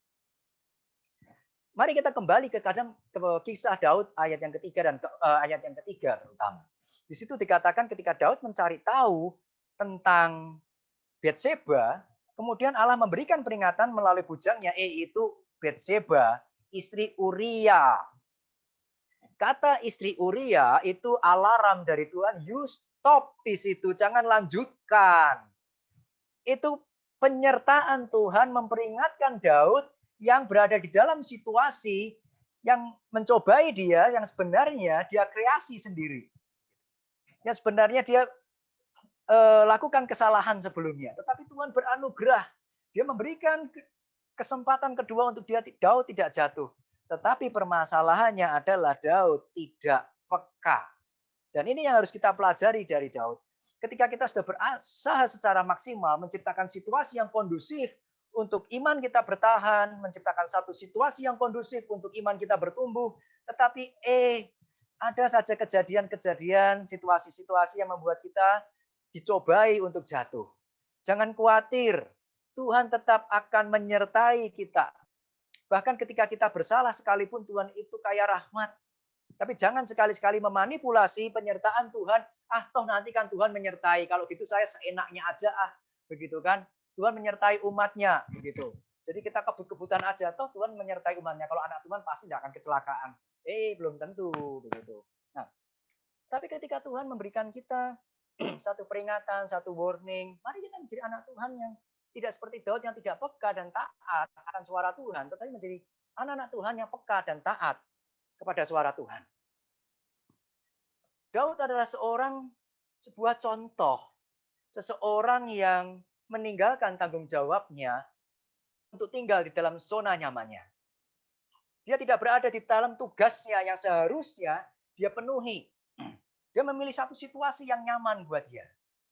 Mari kita kembali ke kisah Daud ayat yang ketiga dan ayat yang ketiga terutama. Di situ dikatakan ketika Daud mencari tahu tentang Batseba, kemudian Allah memberikan peringatan melalui bujangnya, yaitu Batseba, istri Uria. Kata istri Uria itu alarm dari Tuhan, you stop di situ, jangan lanjutkan. Itu penyertaan Tuhan memperingatkan Daud yang berada di dalam situasi yang mencobai dia, yang sebenarnya dia kreasi sendiri. Yang sebenarnya dia lakukan kesalahan sebelumnya. Tetapi Tuhan beranugerah. Dia memberikan kesempatan kedua untuk Daud tidak jatuh. Tetapi permasalahannya adalah Daud tidak peka. Dan ini yang harus kita pelajari dari Daud. Ketika kita sudah berusaha secara maksimal menciptakan situasi yang kondusif untuk iman kita bertahan, menciptakan satu situasi yang kondusif untuk iman kita bertumbuh, tetapi ada saja kejadian-kejadian, situasi-situasi yang membuat kita dicobai untuk jatuh. Jangan khawatir, Tuhan tetap akan menyertai kita. Bahkan ketika kita bersalah sekalipun Tuhan itu kaya rahmat. Tapi jangan sekali-sekali memanipulasi penyertaan Tuhan. Toh nanti kan Tuhan menyertai. Kalau gitu saya seenaknya aja begitu kan. Tuhan menyertai umatnya begitu. Jadi kita kebut-kebutan aja. Toh Tuhan menyertai umatnya. Kalau anak Tuhan pasti tidak akan kecelakaan. Belum tentu begitu. Nah, tapi ketika Tuhan memberikan kita satu peringatan, satu warning, mari kita menjadi anak Tuhan yang tidak seperti Daud yang tidak peka dan taat akan suara Tuhan, tetapi menjadi anak-anak Tuhan yang peka dan taat kepada suara Tuhan. Daud adalah sebuah contoh, seseorang yang meninggalkan tanggung jawabnya untuk tinggal di dalam zona nyamannya. Dia tidak berada di dalam tugasnya yang seharusnya dia penuhi. Dia memilih satu situasi yang nyaman buat dia.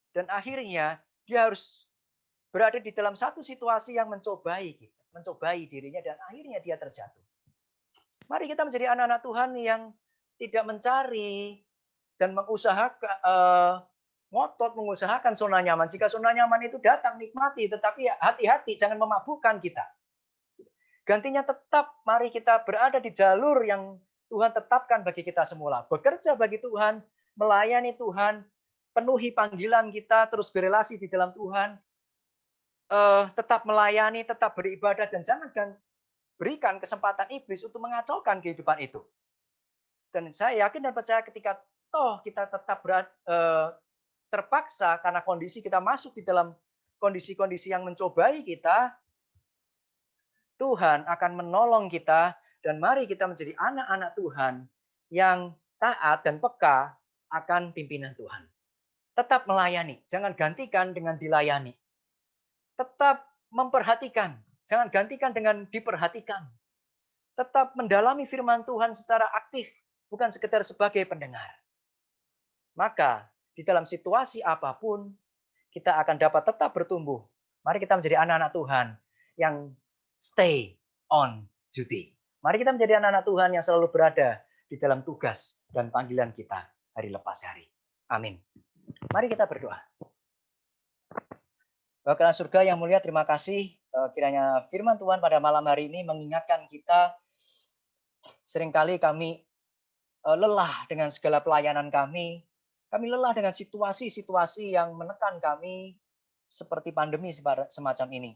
Dan akhirnya dia harus berada di dalam satu situasi yang mencobai dirinya dan akhirnya dia terjatuh. Mari kita menjadi anak-anak Tuhan yang tidak mencari dan mengusahakan zona nyaman. Jika zona nyaman itu datang, nikmati, tetapi hati-hati jangan memabukkan kita. Gantinya tetap mari kita berada di jalur yang Tuhan tetapkan bagi kita semula. Bekerja bagi Tuhan, melayani Tuhan, penuhi panggilan kita, terus berelasi di dalam Tuhan. Tetap melayani, tetap beribadah, dan jangan berikan kesempatan iblis untuk mengacaukan kehidupan itu. Dan saya yakin dan percaya ketika kita tetap terpaksa karena kondisi kita masuk di dalam kondisi-kondisi yang mencobai kita, Tuhan akan menolong kita dan mari kita menjadi anak-anak Tuhan yang taat dan peka akan pimpinan Tuhan. Tetap melayani, jangan gantikan dengan dilayani. Tetap memperhatikan, jangan gantikan dengan diperhatikan. Tetap mendalami firman Tuhan secara aktif, bukan sekedar sebagai pendengar. Maka di dalam situasi apapun, kita akan dapat tetap bertumbuh. Mari kita menjadi anak-anak Tuhan yang stay on duty. Mari kita menjadi anak-anak Tuhan yang selalu berada di dalam tugas dan panggilan kita hari lepas hari. Amin. Mari kita berdoa. Bapa dalam surga yang mulia, terima kasih kiranya firman Tuhan pada malam hari ini mengingatkan kita. Seringkali kami lelah dengan segala pelayanan kami. Kami lelah dengan situasi-situasi yang menekan kami seperti pandemi semacam ini.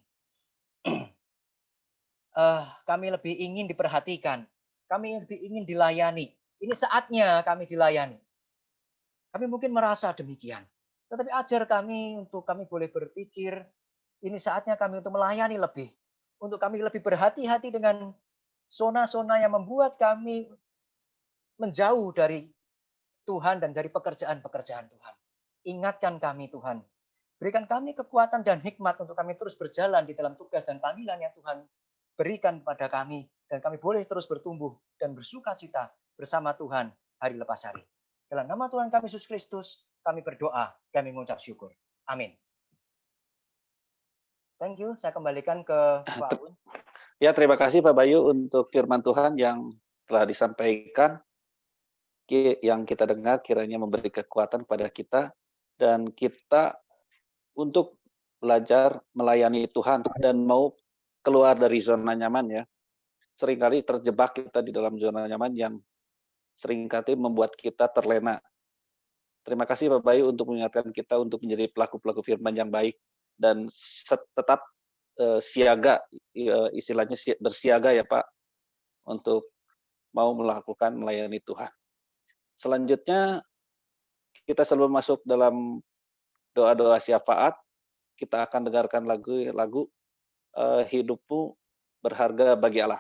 Kami lebih ingin diperhatikan. Kami lebih ingin dilayani. Ini saatnya kami dilayani. Kami mungkin merasa demikian. Tetapi ajar kami untuk kami boleh berpikir, ini saatnya kami untuk melayani lebih. Untuk kami lebih berhati-hati dengan zona-zona yang membuat kami menjauh dari Tuhan dan dari pekerjaan-pekerjaan Tuhan. Ingatkan kami Tuhan. Berikan kami kekuatan dan hikmat untuk kami terus berjalan di dalam tugas dan panggilan yang Tuhan berikan kepada kami. Dan kami boleh terus bertumbuh dan bersuka cita bersama Tuhan hari lepas hari. Dalam nama Tuhan kami Yesus Kristus, kami berdoa, kami mengucap syukur. Amin. Thank you. Saya kembalikan ke Pak Aun. Ya, terima kasih Pak Bayu untuk firman Tuhan yang telah disampaikan, yang kita dengar kiranya memberi kekuatan pada kita, dan kita untuk belajar melayani Tuhan dan mau keluar dari zona nyaman ya. Seringkali terjebak kita di dalam zona nyaman yang seringkali membuat kita terlena. Terima kasih Pak Bayu untuk mengingatkan kita untuk menjadi pelaku-pelaku firman yang baik dan tetap siaga, istilahnya bersiaga ya Pak, untuk mau melakukan melayani Tuhan. Selanjutnya kita sebelum masuk dalam doa-doa syafaat, kita akan dengarkan lagu Hidupmu Berharga Bagi Allah.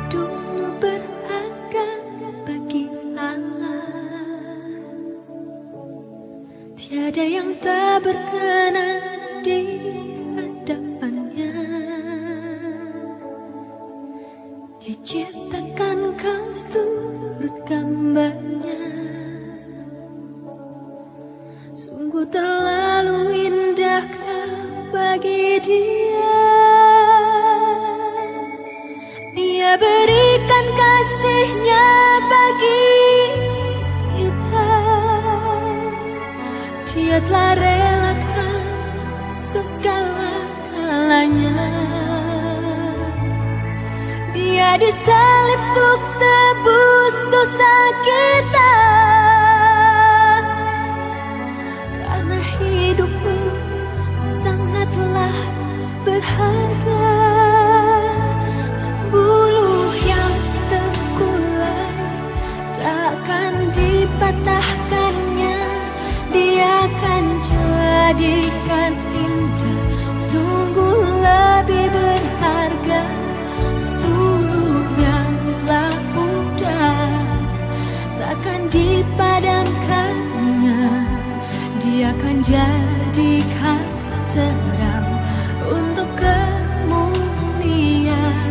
Hidupmu berharga bagi Allah. Tiada yang tak berkenan di hadapannya. Dia ciptakan kau turut gambarnya. Sungguh terlalu indah kau bagi dia. Dia berikan kasih-Nya bagi kita. Dia telah relakan segala-galanya. Dia disalib untuk tebus dosa kita. Karena hidupmu sangatlah berharga. Buluh yang terkulai takkan dipatahkannya. Dia akan jadikan indah, sungguh lebih berharga. Suluh yang telah pudar takkan dipadamkannya. Dia akan jadikan terang untuk kemuliaan-Nya.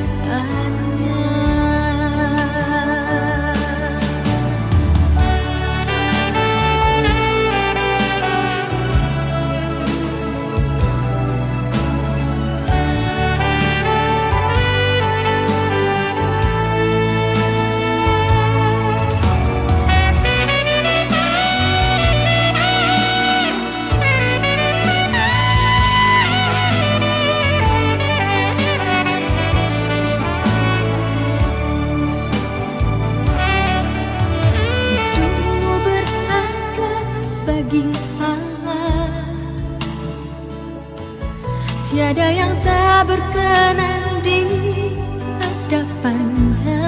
bagi Allah. Tiada yang tak berkenan di hadapannya.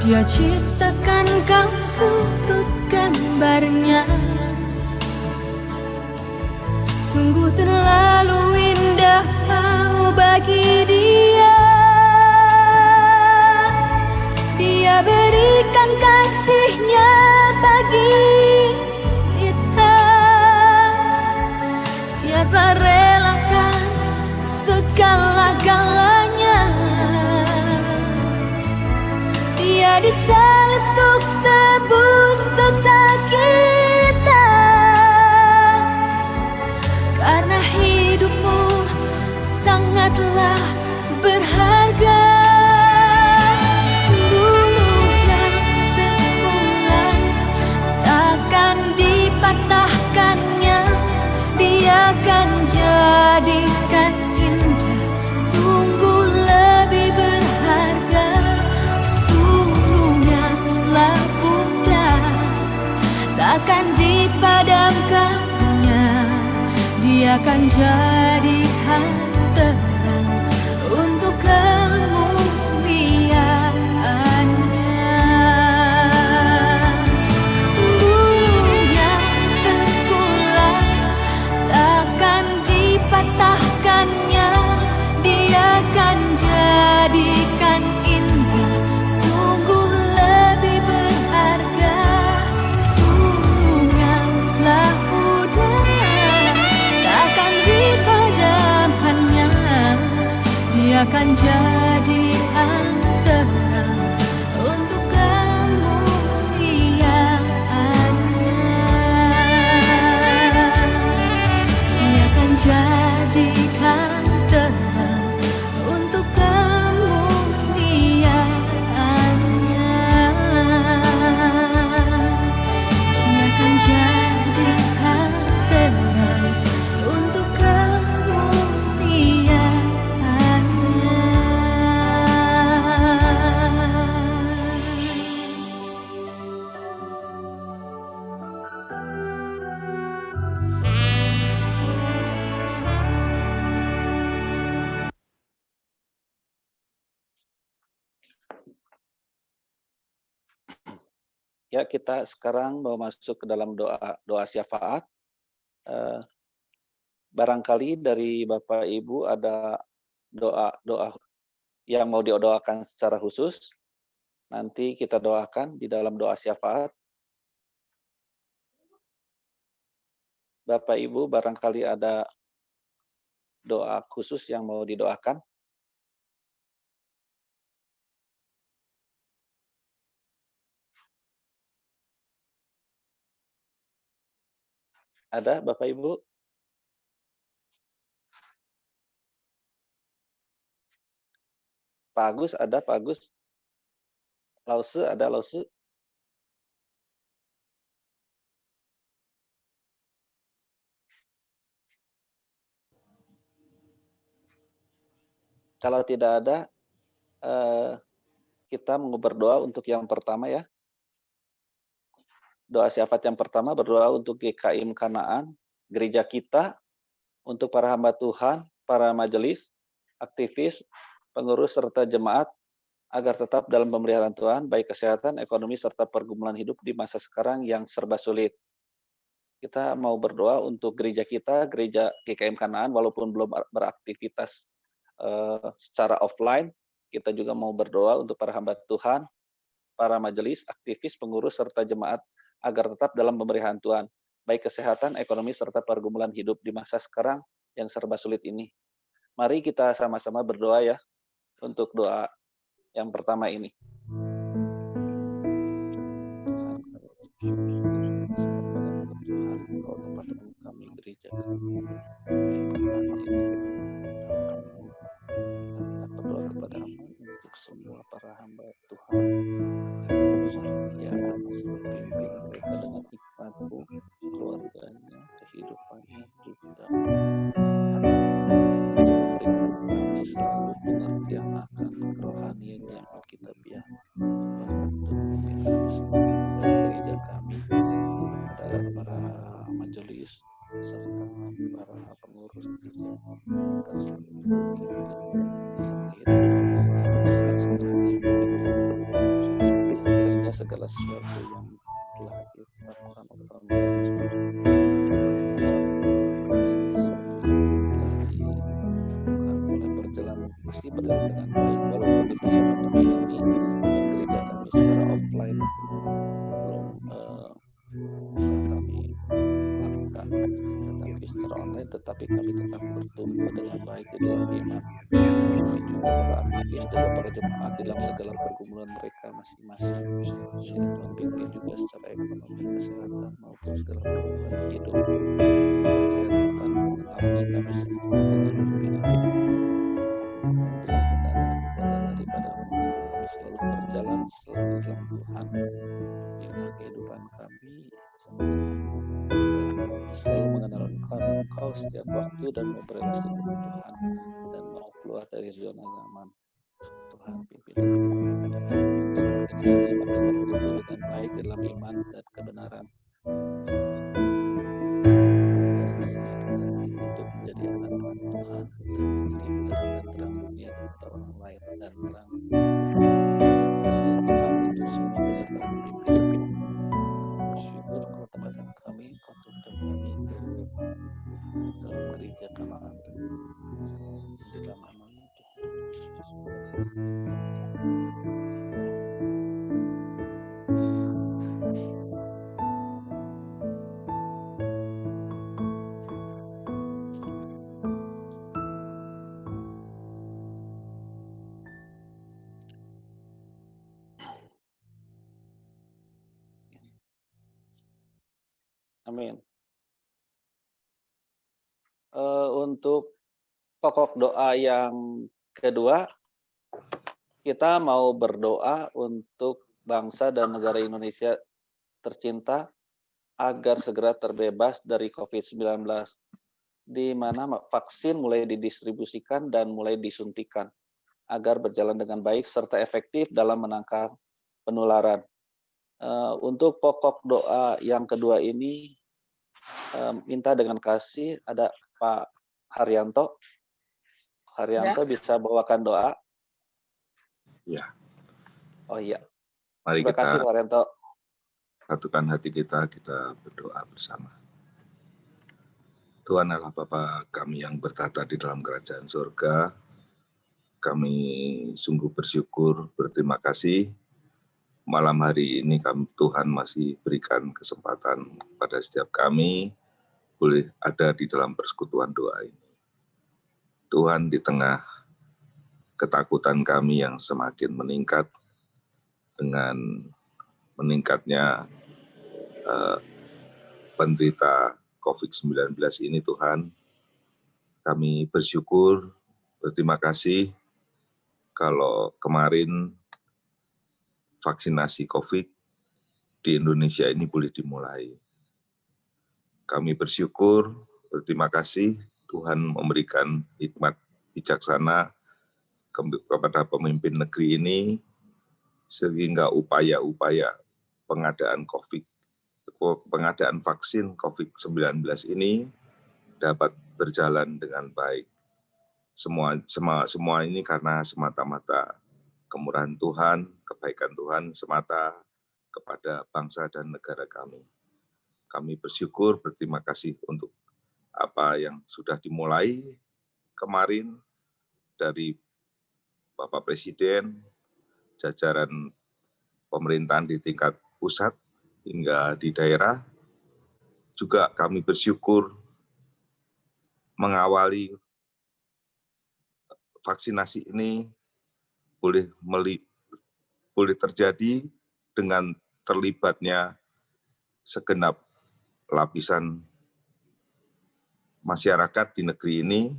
Dia ciptakan kau turut gambarnya. Sungguh terlalu indah kau bagi dia. Dia berikan kasihnya bagi kita. Dia telah relakan segala-galanya. Dia disalib untuk tebus dosa kita. Karena hidupmu sangatlah berharga. Bulu yang terkulai takkan dipatahkannya. Dia akan jadikan indah, sungguh lebih berharga. Suruhnya pudar takkan dipadamkannya. Dia akan jadikan terang untuk kemuliaan-Nya. Bulu yang terkulai takkan dipatahkannya. Dia akan jadikan indah, sungguh lebih berharga. Suruhnya pudar takkan dipadamkannya. Dia akan jadikan terang untuk kemuliaan-Nya. Dia akan jadikan terang untuk kemuliaan-Nya. Dia akan jadikan terang untuk kemuliaan-Nya. Ya, kita sekarang mau masuk ke dalam doa syafaat. Barangkali dari Bapak Ibu ada doa yang mau didoakan secara khusus. Nanti kita doakan di dalam doa syafaat. Bapak Ibu barangkali ada doa khusus yang mau didoakan. Ada Bapak Ibu? Pak Agus ada, Pak Agus. Lause ada, Lause. Kalau tidak ada, kita mau berdoa untuk yang pertama ya. Doa syafaat yang pertama berdoa untuk GKIM Kanaan, gereja kita, untuk para hamba Tuhan, para majelis, aktivis, pengurus serta jemaat, agar tetap dalam pemeliharaan Tuhan, baik kesehatan, ekonomi, serta pergumulan hidup di masa sekarang yang serba sulit. Kita mau berdoa untuk gereja kita, gereja GKIM Kanaan, walaupun belum beraktivitas secara offline, kita juga mau berdoa untuk para hamba Tuhan, para majelis, aktivis, pengurus, serta jemaat, agar tetap dalam pemeliharaan Tuhan, baik kesehatan, ekonomi, serta pergumulan hidup di masa sekarang yang serba sulit ini. Mari kita sama-sama berdoa ya, untuk doa yang pertama ini. Tuhan, Engkau tempat kami gereja kami. Kita berdoa kepada-Mu untuk semua para hamba Tuhan. Ya, pimpin mereka dengan hikmat-Mu, keluarganya, kehidupannya juga. Berikan kami selalu pengertian akan kerohanian yang alkitabiah. Gereja kami segala sesuatu yang telah dilakukan oleh orang mulai berjalan, pasti berjalan dengan baik walaupun di masa pandemi ini gereja kami secara offline belum bisa kami lakukan, tetapi secara online tetapi kami tetap bertumbuh dengan baik di dalam iman. Demikian juga para aktivis dan para jemaat dalam segala pergumulan mereka masing-masing. Jadi Tuhan bimbing juga secara ekonomi, kesehatan maupun segala pergumulan hidup. Percaya Tuhan menaungi kami semua dengan pimpinan memberi kebenaran daripada kami selalu berjalan selalu di dalam Tuhan. Biarlah kehidupan kami selalu mengenal Engkau setiap waktu dan mau berelasi dengan Tuhan dan mau keluar dari zona nyaman. Tuhan pimpin kami makin bertumbuh dengan baik dalam iman dan kebenaran. Untuk menjadi anak-anak Tuhan dan menjadi terang dunia kepada orang lain dan terang kasih Tuhan untuk semua penyertaan pimpin. Bersyukur kau tempatkan kami, kau tuntun kami dalam gereja kami di dalam nama Tuhan Yesus. Amin. Untuk pokok doa yang kedua, kita mau berdoa untuk bangsa dan negara Indonesia tercinta agar segera terbebas dari COVID-19, di mana vaksin mulai didistribusikan dan mulai disuntikan, agar berjalan dengan baik serta efektif dalam menangkal penularan. Untuk pokok doa yang kedua ini, minta dengan kasih ada Pak Haryanto. Haryanto ya. Bisa bawakan doa? Ya. Oh iya. Mari Terima kasih Pak Haryanto. Satukan hati kita berdoa bersama. Tuhan Allah Bapa kami yang bertata di dalam kerajaan surga, kami sungguh bersyukur, berterima kasih. Malam hari ini Tuhan masih berikan kesempatan pada setiap kami boleh ada di dalam persekutuan doa ini. Tuhan, di tengah ketakutan kami yang semakin meningkat dengan meningkatnya penderita COVID-19 ini, Tuhan, kami bersyukur, berterima kasih kalau kemarin vaksinasi COVID di Indonesia ini boleh dimulai. Kami bersyukur, berterima kasih Tuhan memberikan hikmat bijaksana kepada pemimpin negeri ini, sehingga upaya-upaya pengadaan vaksin COVID-19 ini dapat berjalan dengan baik. Semua ini karena semata-mata kemurahan Tuhan, kebaikan Tuhan semata kepada bangsa dan negara kami. Kami bersyukur, berterima kasih untuk apa yang sudah dimulai kemarin dari Bapak Presiden, jajaran pemerintahan di tingkat pusat hingga di daerah. Juga kami bersyukur mengawali vaksinasi ini boleh terjadi dengan terlibatnya segenap lapisan masyarakat di negeri ini,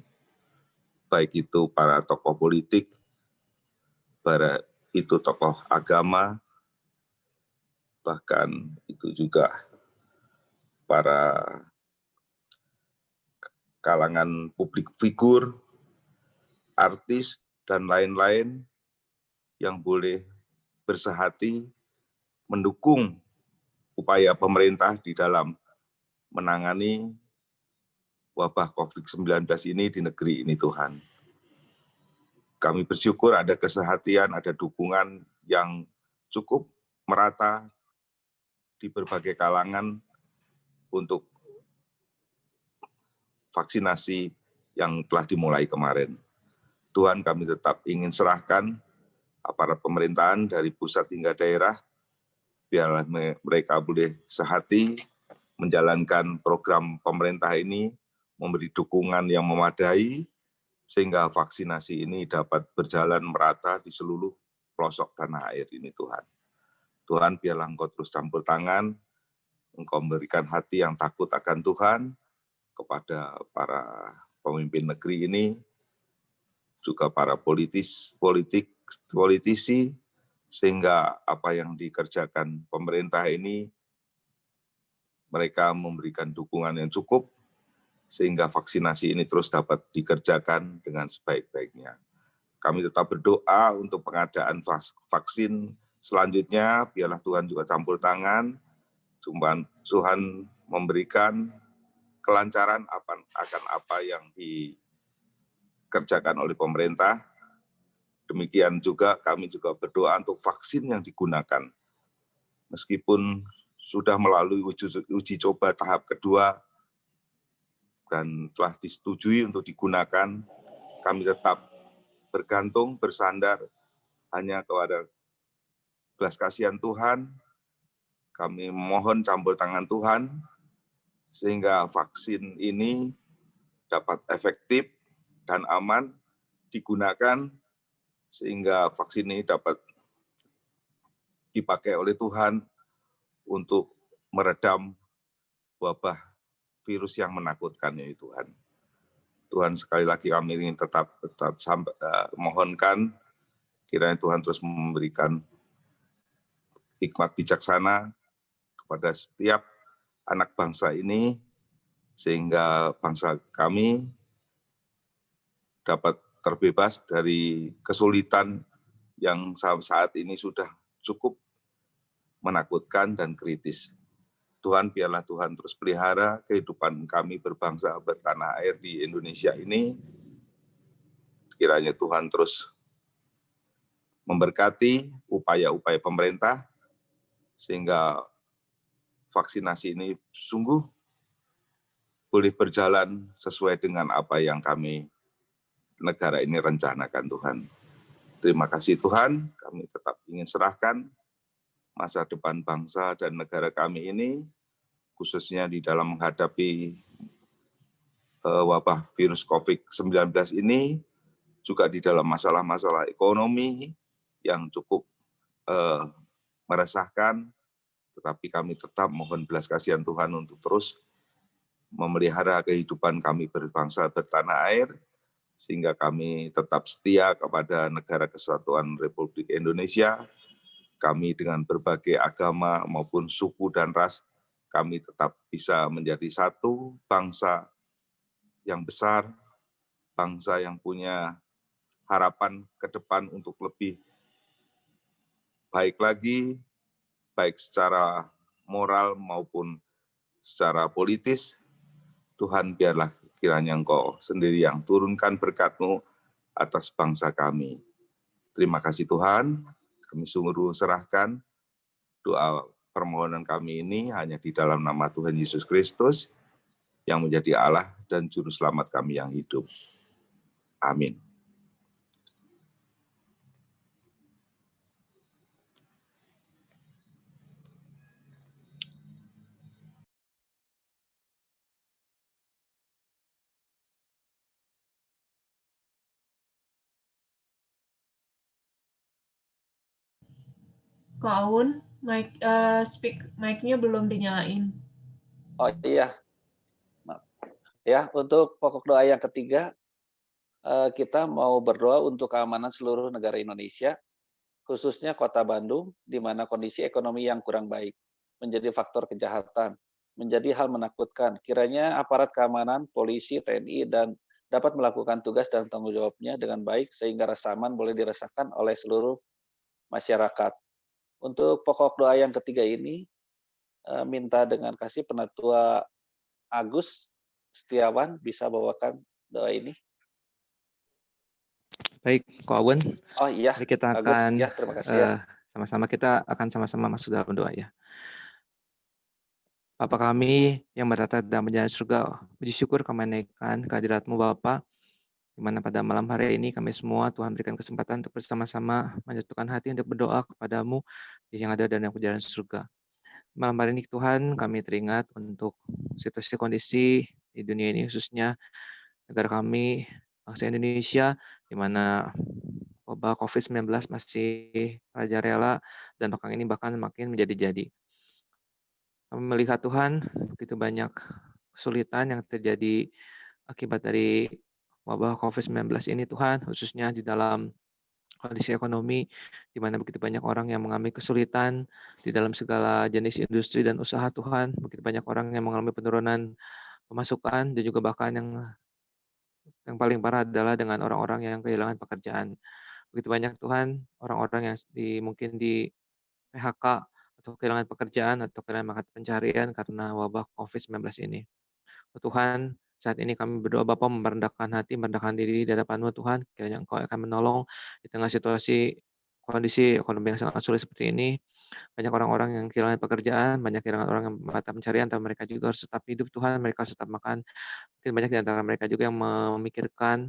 baik itu para tokoh politik, itu tokoh agama, bahkan itu juga para kalangan publik figur, artis, dan lain-lain yang boleh bersehati mendukung upaya pemerintah di dalam menangani wabah COVID-19 ini di negeri ini, Tuhan. Kami bersyukur ada kesehatian, ada dukungan yang cukup merata di berbagai kalangan untuk vaksinasi yang telah dimulai kemarin. Tuhan, kami tetap ingin serahkan aparat pemerintahan dari pusat hingga daerah, biarlah mereka boleh sehati menjalankan program pemerintah ini, memberi dukungan yang memadai, sehingga vaksinasi ini dapat berjalan merata di seluruh pelosok tanah air ini, Tuhan. Tuhan, biarlah Engkau terus campur tangan, Engkau memberikan hati yang takut akan Tuhan kepada para pemimpin negeri ini, juga para politisi, sehingga apa yang dikerjakan pemerintah ini, mereka memberikan dukungan yang cukup, sehingga vaksinasi ini terus dapat dikerjakan dengan sebaik-baiknya. Kami tetap berdoa untuk pengadaan vaksin selanjutnya, biarlah Tuhan juga campur tangan, Tuhan memberikan kelancaran akan apa yang dikerjakan oleh pemerintah. Demikian juga kami juga berdoa untuk vaksin yang digunakan. Meskipun sudah melalui uji coba tahap kedua dan telah disetujui untuk digunakan, kami tetap bergantung, bersandar hanya kepada belas kasihan Tuhan. Kami mohon campur tangan Tuhan, sehingga vaksin ini dapat efektif dan aman digunakan, sehingga vaksin ini dapat dipakai oleh Tuhan untuk meredam wabah virus yang menakutkan ini, Tuhan. Tuhan, sekali lagi kami ingin tetap mohonkan kiranya Tuhan terus memberikan hikmat bijaksana kepada setiap anak bangsa ini, sehingga bangsa kami dapat terbebas dari kesulitan yang saat ini sudah cukup menakutkan dan kritis. Tuhan, biarlah Tuhan terus pelihara kehidupan kami berbangsa bertanah air di Indonesia ini. Kiranya Tuhan terus memberkati upaya-upaya pemerintah, sehingga vaksinasi ini sungguh boleh berjalan sesuai dengan apa yang negara ini rencanakan, Tuhan. Terima kasih Tuhan, kami tetap ingin serahkan masa depan bangsa dan negara kami ini, khususnya di dalam menghadapi wabah virus COVID-19 ini, juga di dalam masalah-masalah ekonomi yang cukup meresahkan, tetapi kami tetap mohon belas kasihan Tuhan untuk terus memelihara kehidupan kami berbangsa bertanah air, sehingga kami tetap setia kepada Negara Kesatuan Republik Indonesia. Kami dengan berbagai agama maupun suku dan ras, kami tetap bisa menjadi satu bangsa yang besar, bangsa yang punya harapan ke depan untuk lebih baik lagi, baik secara moral maupun secara politis. Tuhan, biarlah kiranya Engkau sendiri yang turunkan berkat-Mu atas bangsa kami. Terima kasih Tuhan, kami sungguh serahkan doa permohonan kami ini hanya di dalam nama Tuhan Yesus Kristus yang menjadi Allah dan Juru Selamat kami yang hidup. Amin. Kok Aun, mic-nya belum dinyalain. Oh iya, maaf. Ya, untuk pokok doa yang ketiga, kita mau berdoa untuk keamanan seluruh negara Indonesia, khususnya Kota Bandung, di mana kondisi ekonomi yang kurang baik menjadi faktor kejahatan, menjadi hal menakutkan. Kiranya aparat keamanan, polisi, TNI, dan dapat melakukan tugas dan tanggung jawabnya dengan baik, sehingga rasa aman boleh dirasakan oleh seluruh masyarakat. Untuk pokok doa yang ketiga ini, minta dengan kasih Penatua Agus Setiawan bisa bawakan doa ini. Baik, Ko Awen. Oh iya, Kita Agus, akan ya, terima kasih ya. Sama-sama kita akan sama-sama masuk dalam doa ya. Bapa kami yang bertata dalam menjadi surga, puji syukur kami naikkan kehadirat-Mu Bapa, di mana pada malam hari ini kami semua Tuhan berikan kesempatan untuk bersama-sama menyatukan hati untuk berdoa kepadamu yang ada dan yang berjalan surga. Malam hari ini Tuhan kami teringat untuk situasi kondisi di dunia ini khususnya negara kami, bangsa Indonesia, di mana wabah COVID-19 masih merajalela dan bahkan ini bahkan makin menjadi-jadi. Kami melihat Tuhan begitu banyak kesulitan yang terjadi akibat dari wabah COVID-19 ini Tuhan, khususnya di dalam kondisi ekonomi, di mana begitu banyak orang yang mengalami kesulitan di dalam segala jenis industri dan usaha Tuhan, begitu banyak orang yang mengalami penurunan pemasukan dan juga bahkan yang paling parah adalah dengan orang-orang yang kehilangan pekerjaan. Begitu banyak Tuhan, orang-orang yang mungkin di PHK atau kehilangan pekerjaan atau kehilangan mata pencarian karena wabah COVID-19 ini. Tuhan, saat ini kami berdoa Bapa merendahkan hati, merendahkan diri di hadapan-Mu Tuhan, kiranya Engkau akan menolong di tengah situasi kondisi ekonomi yang sangat sulit seperti ini. Banyak orang-orang yang kehilangan pekerjaan, banyak kehilangan orang yang mata pencarian, tapi mereka juga harus tetap hidup Tuhan, mereka harus tetap makan. Mungkin banyak di antara mereka juga yang memikirkan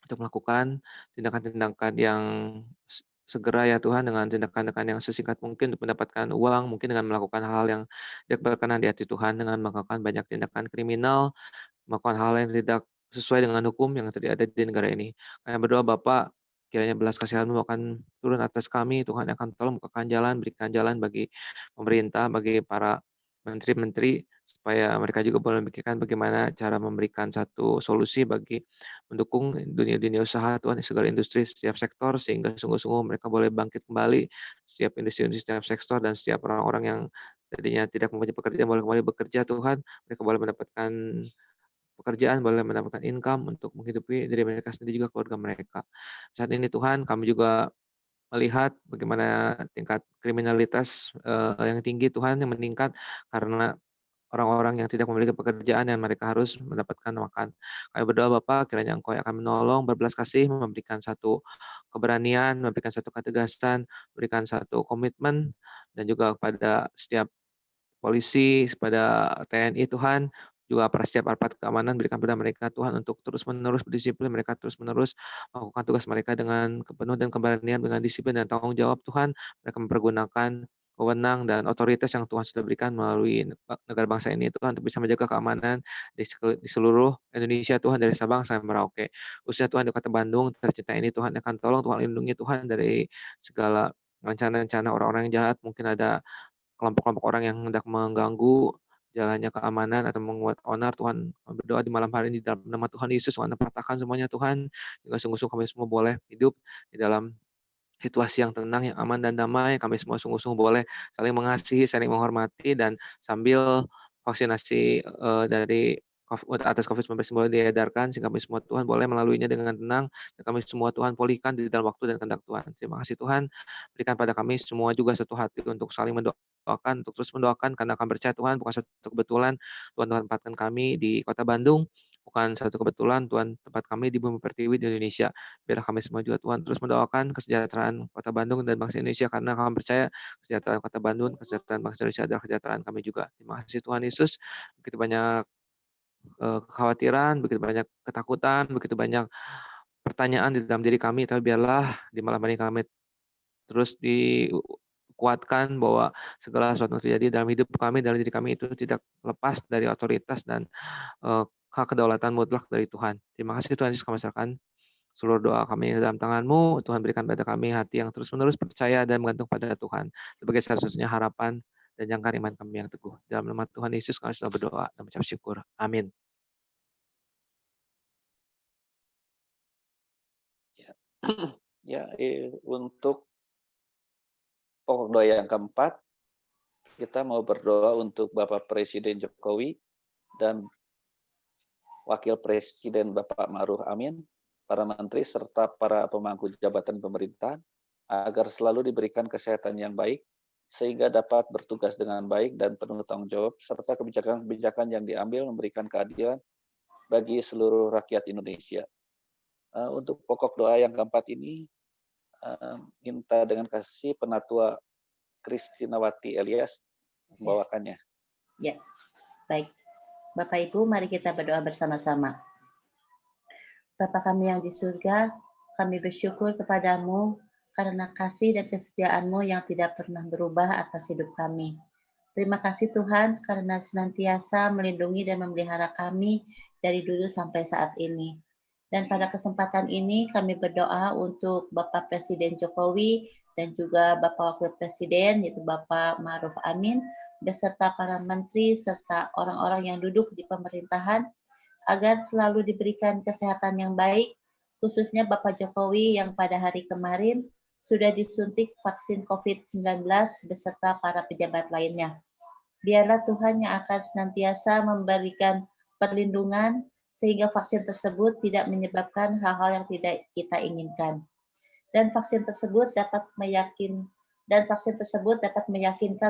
untuk melakukan tindakan-tindakan yang segera ya Tuhan, dengan tindakan-tindakan yang sesingkat mungkin untuk mendapatkan uang, mungkin dengan melakukan hal yang tidak berkenan di hati Tuhan, dengan melakukan banyak tindakan kriminal, melakukan hal yang tidak sesuai dengan hukum yang terjadi di negara ini. Kami berdoa Bapak, kiranya belas kasihan-Mu akan turun atas kami, Tuhan akan tolong bukakan jalan, berikan jalan bagi pemerintah, bagi para menteri-menteri, supaya mereka juga boleh memikirkan bagaimana cara memberikan satu solusi bagi mendukung dunia-dunia usaha Tuhan, segala industri, setiap sektor, sehingga sungguh-sungguh mereka boleh bangkit kembali, setiap industri-industri, setiap sektor, dan setiap orang-orang yang tadinya tidak mempunyai pekerjaan boleh kembali bekerja Tuhan, mereka boleh mendapatkan pekerjaan, boleh mendapatkan income untuk menghidupi diri mereka sendiri juga keluarga mereka. Saat ini Tuhan, kami juga melihat bagaimana tingkat kriminalitas yang tinggi Tuhan yang meningkat karena orang-orang yang tidak memiliki pekerjaan dan mereka harus mendapatkan makan. Kami berdoa Bapak, kiranya Engkau yang akan menolong, berbelas kasih, memberikan satu keberanian, memberikan satu ketegasan, memberikan satu komitmen, dan juga kepada setiap polisi, kepada TNI Tuhan, juga para setiap aparat keamanan berikan pada mereka Tuhan untuk terus-menerus berdisiplin, mereka terus-menerus melakukan tugas mereka dengan penuh dan keberanian, dengan disiplin dan tanggung jawab Tuhan. Mereka mempergunakan wewenang dan otoritas yang Tuhan sudah berikan melalui negara bangsa ini Tuhan untuk bisa menjaga keamanan di seluruh Indonesia Tuhan, dari Sabang sampai Merauke. Khususnya Tuhan di Kota Bandung tercinta ini Tuhan akan tolong, Tuhan lindungi Tuhan dari segala rencana-rencana orang-orang yang jahat. Mungkin ada kelompok-kelompok orang yang hendak mengganggu jalannya keamanan atau membuat onar. Tuhan, berdoa di malam hari ini dalam nama Tuhan Yesus, Tuhan patahkan semuanya Tuhan, sehingga sungguh-sungguh kami semua boleh hidup di dalam situasi yang tenang, yang aman dan damai. Kami semua sungguh-sungguh boleh saling mengasihi, saling menghormati, dan sambil vaksinasi dari atas COVID-19 boleh diedarkan, sehingga kami semua Tuhan boleh melaluinya dengan tenang, dan kami semua Tuhan pulihkan di dalam waktu dan kehendak Tuhan. Terima kasih Tuhan, berikan pada kami semua juga satu hati untuk saling mendoakan, untuk terus mendoakan, karena kami percaya Tuhan bukan satu kebetulan Tuhan tempatkan kami di Kota Bandung, bukan satu kebetulan Tuhan tempat kami di bumi pertiwi di Indonesia. Biarlah kami semua juga Tuhan terus mendoakan kesejahteraan Kota Bandung dan bangsa Indonesia, karena kami percaya kesejahteraan Kota Bandung, kesejahteraan bangsa Indonesia adalah kesejahteraan kami juga. Terima kasih Tuhan Yesus. Begitu banyak kekhawatiran, begitu banyak ketakutan, begitu banyak pertanyaan di dalam diri kami, tapi biarlah di malam ini kami terus dikuatkan bahwa segala sesuatu yang terjadi dalam hidup kami, dalam diri kami itu tidak lepas dari otoritas dan hak kedaulatan mutlak dari Tuhan. Terima kasih Tuhan Yesus, kami serahkan seluruh doa kami dalam tangan-Mu. Tuhan, berikan pada kami hati yang terus-menerus percaya dan bergantung pada Tuhan sebagai satu-satunya harapan dan jangkar iman kami yang teguh. Dalam nama Tuhan Yesus kami sudah berdoa dan mengucap syukur. Amin. Ya, untuk pokok doa yang keempat, kita mau berdoa untuk Bapak Presiden Jokowi dan Wakil Presiden Bapak Ma'ruf Amin, para menteri serta para pemangku jabatan pemerintahan, agar selalu diberikan kesehatan yang baik, sehingga dapat bertugas dengan baik dan penuh tanggung jawab, serta kebijakan-kebijakan yang diambil memberikan keadilan bagi seluruh rakyat Indonesia. Untuk pokok doa yang keempat ini, minta dengan kasih Penatua Kristinawati Elias membawakannya. Ya, baik. Bapak Ibu, mari kita berdoa bersama-sama. Bapa kami yang di surga, kami bersyukur kepadamu karena kasih dan kesetiaan-Mu yang tidak pernah berubah atas hidup kami. Terima kasih Tuhan karena senantiasa melindungi dan memelihara kami dari dulu sampai saat ini. Dan pada kesempatan ini kami berdoa untuk Bapak Presiden Jokowi dan juga Bapak Wakil Presiden, yaitu Bapak Ma'ruf Amin, beserta para menteri serta orang-orang yang duduk di pemerintahan, agar selalu diberikan kesehatan yang baik, khususnya Bapak Jokowi yang pada hari kemarin sudah disuntik vaksin COVID-19 beserta para pejabat lainnya. Biarlah Tuhan yang akan senantiasa memberikan perlindungan sehingga vaksin tersebut tidak menyebabkan hal-hal yang tidak kita inginkan. Dan vaksin tersebut dapat meyakinkan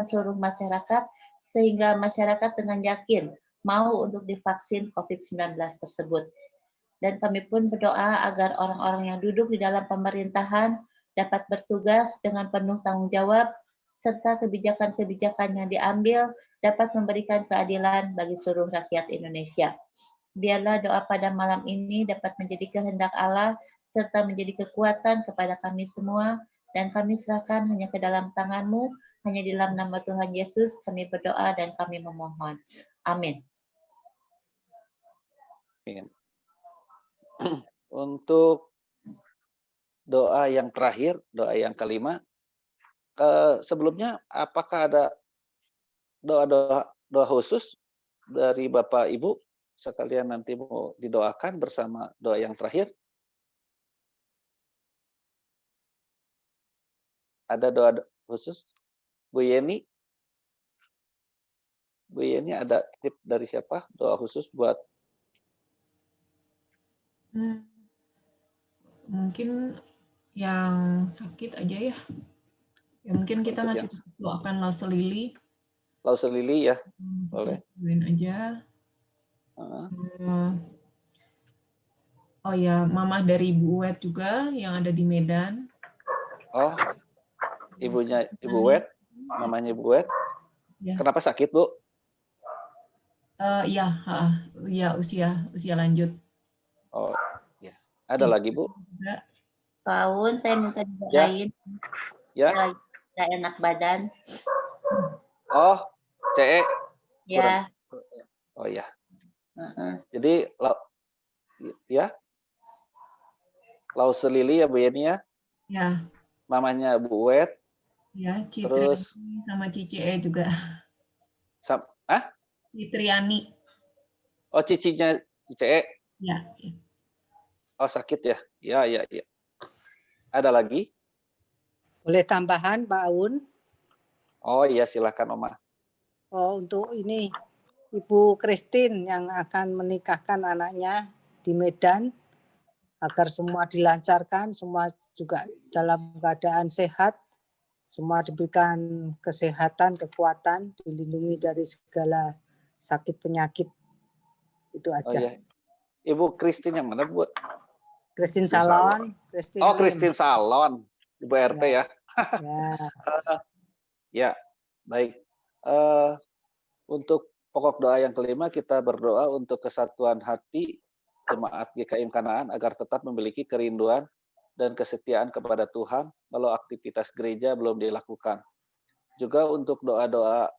seluruh masyarakat sehingga masyarakat dengan yakin mau untuk divaksin COVID-19 tersebut. Dan kami pun berdoa agar orang-orang yang duduk di dalam pemerintahan dapat bertugas dengan penuh tanggung jawab, serta kebijakan-kebijakan yang diambil dapat memberikan keadilan bagi seluruh rakyat Indonesia. Biarlah doa pada malam ini dapat menjadi kehendak Allah, serta menjadi kekuatan kepada kami semua, dan kami serahkan hanya ke dalam tangan-Mu, hanya di dalam nama Tuhan Yesus kami berdoa dan kami memohon. Amin. Untuk doa yang terakhir, doa yang kelima, sebelumnya apakah ada doa khusus dari Bapak Ibu sekalian nanti mau didoakan bersama doa yang terakhir? Ada doa khusus? Bu Yeni? Bu Yeni ada tip dari siapa? Doa khusus buat Mungkin yang sakit aja ya. Ya mungkin kita Untuk masih doakan Lause Lili. Lause Lili ya, boleh. Doain aja. Oh ya, mama dari Ibu Wet juga yang ada di Medan. Oh, ibunya Ibu Wet, mamanya Ibu Wet. Ya. Kenapa sakit, Bu? Ya usia lanjut. Oh, ya. Ada lagi, Bu? Kaun, saya minta didoain. Ya. Saya enak badan. Oh, CE. Ya. Oh ya. Jadi, ya. Lause Lili ya Bu Yeni ya? Ya. Mamanya Bu Wet. Ya, Terus sama Cice juga. Citriani. Oh, cicinya Cice. Ya. Oh, sakit ya? Ya. Ada lagi? Boleh tambahan, Pak Aun? Oh iya, silakan Oma. Oh, untuk ini Ibu Christine yang akan menikahkan anaknya di Medan, agar semua dilancarkan, semua juga dalam keadaan sehat, semua diberikan kesehatan, kekuatan, dilindungi dari segala sakit penyakit. Itu aja. Oh, iya. Ibu Christine yang mana, Bu? Christine Salon. Christine Salon, Ibu RT ya. Ya, baik. Untuk pokok doa yang kelima, kita berdoa untuk kesatuan hati jemaat GKIM Kanaan agar tetap memiliki kerinduan dan kesetiaan kepada Tuhan walau aktivitas gereja belum dilakukan. Juga untuk doa-doa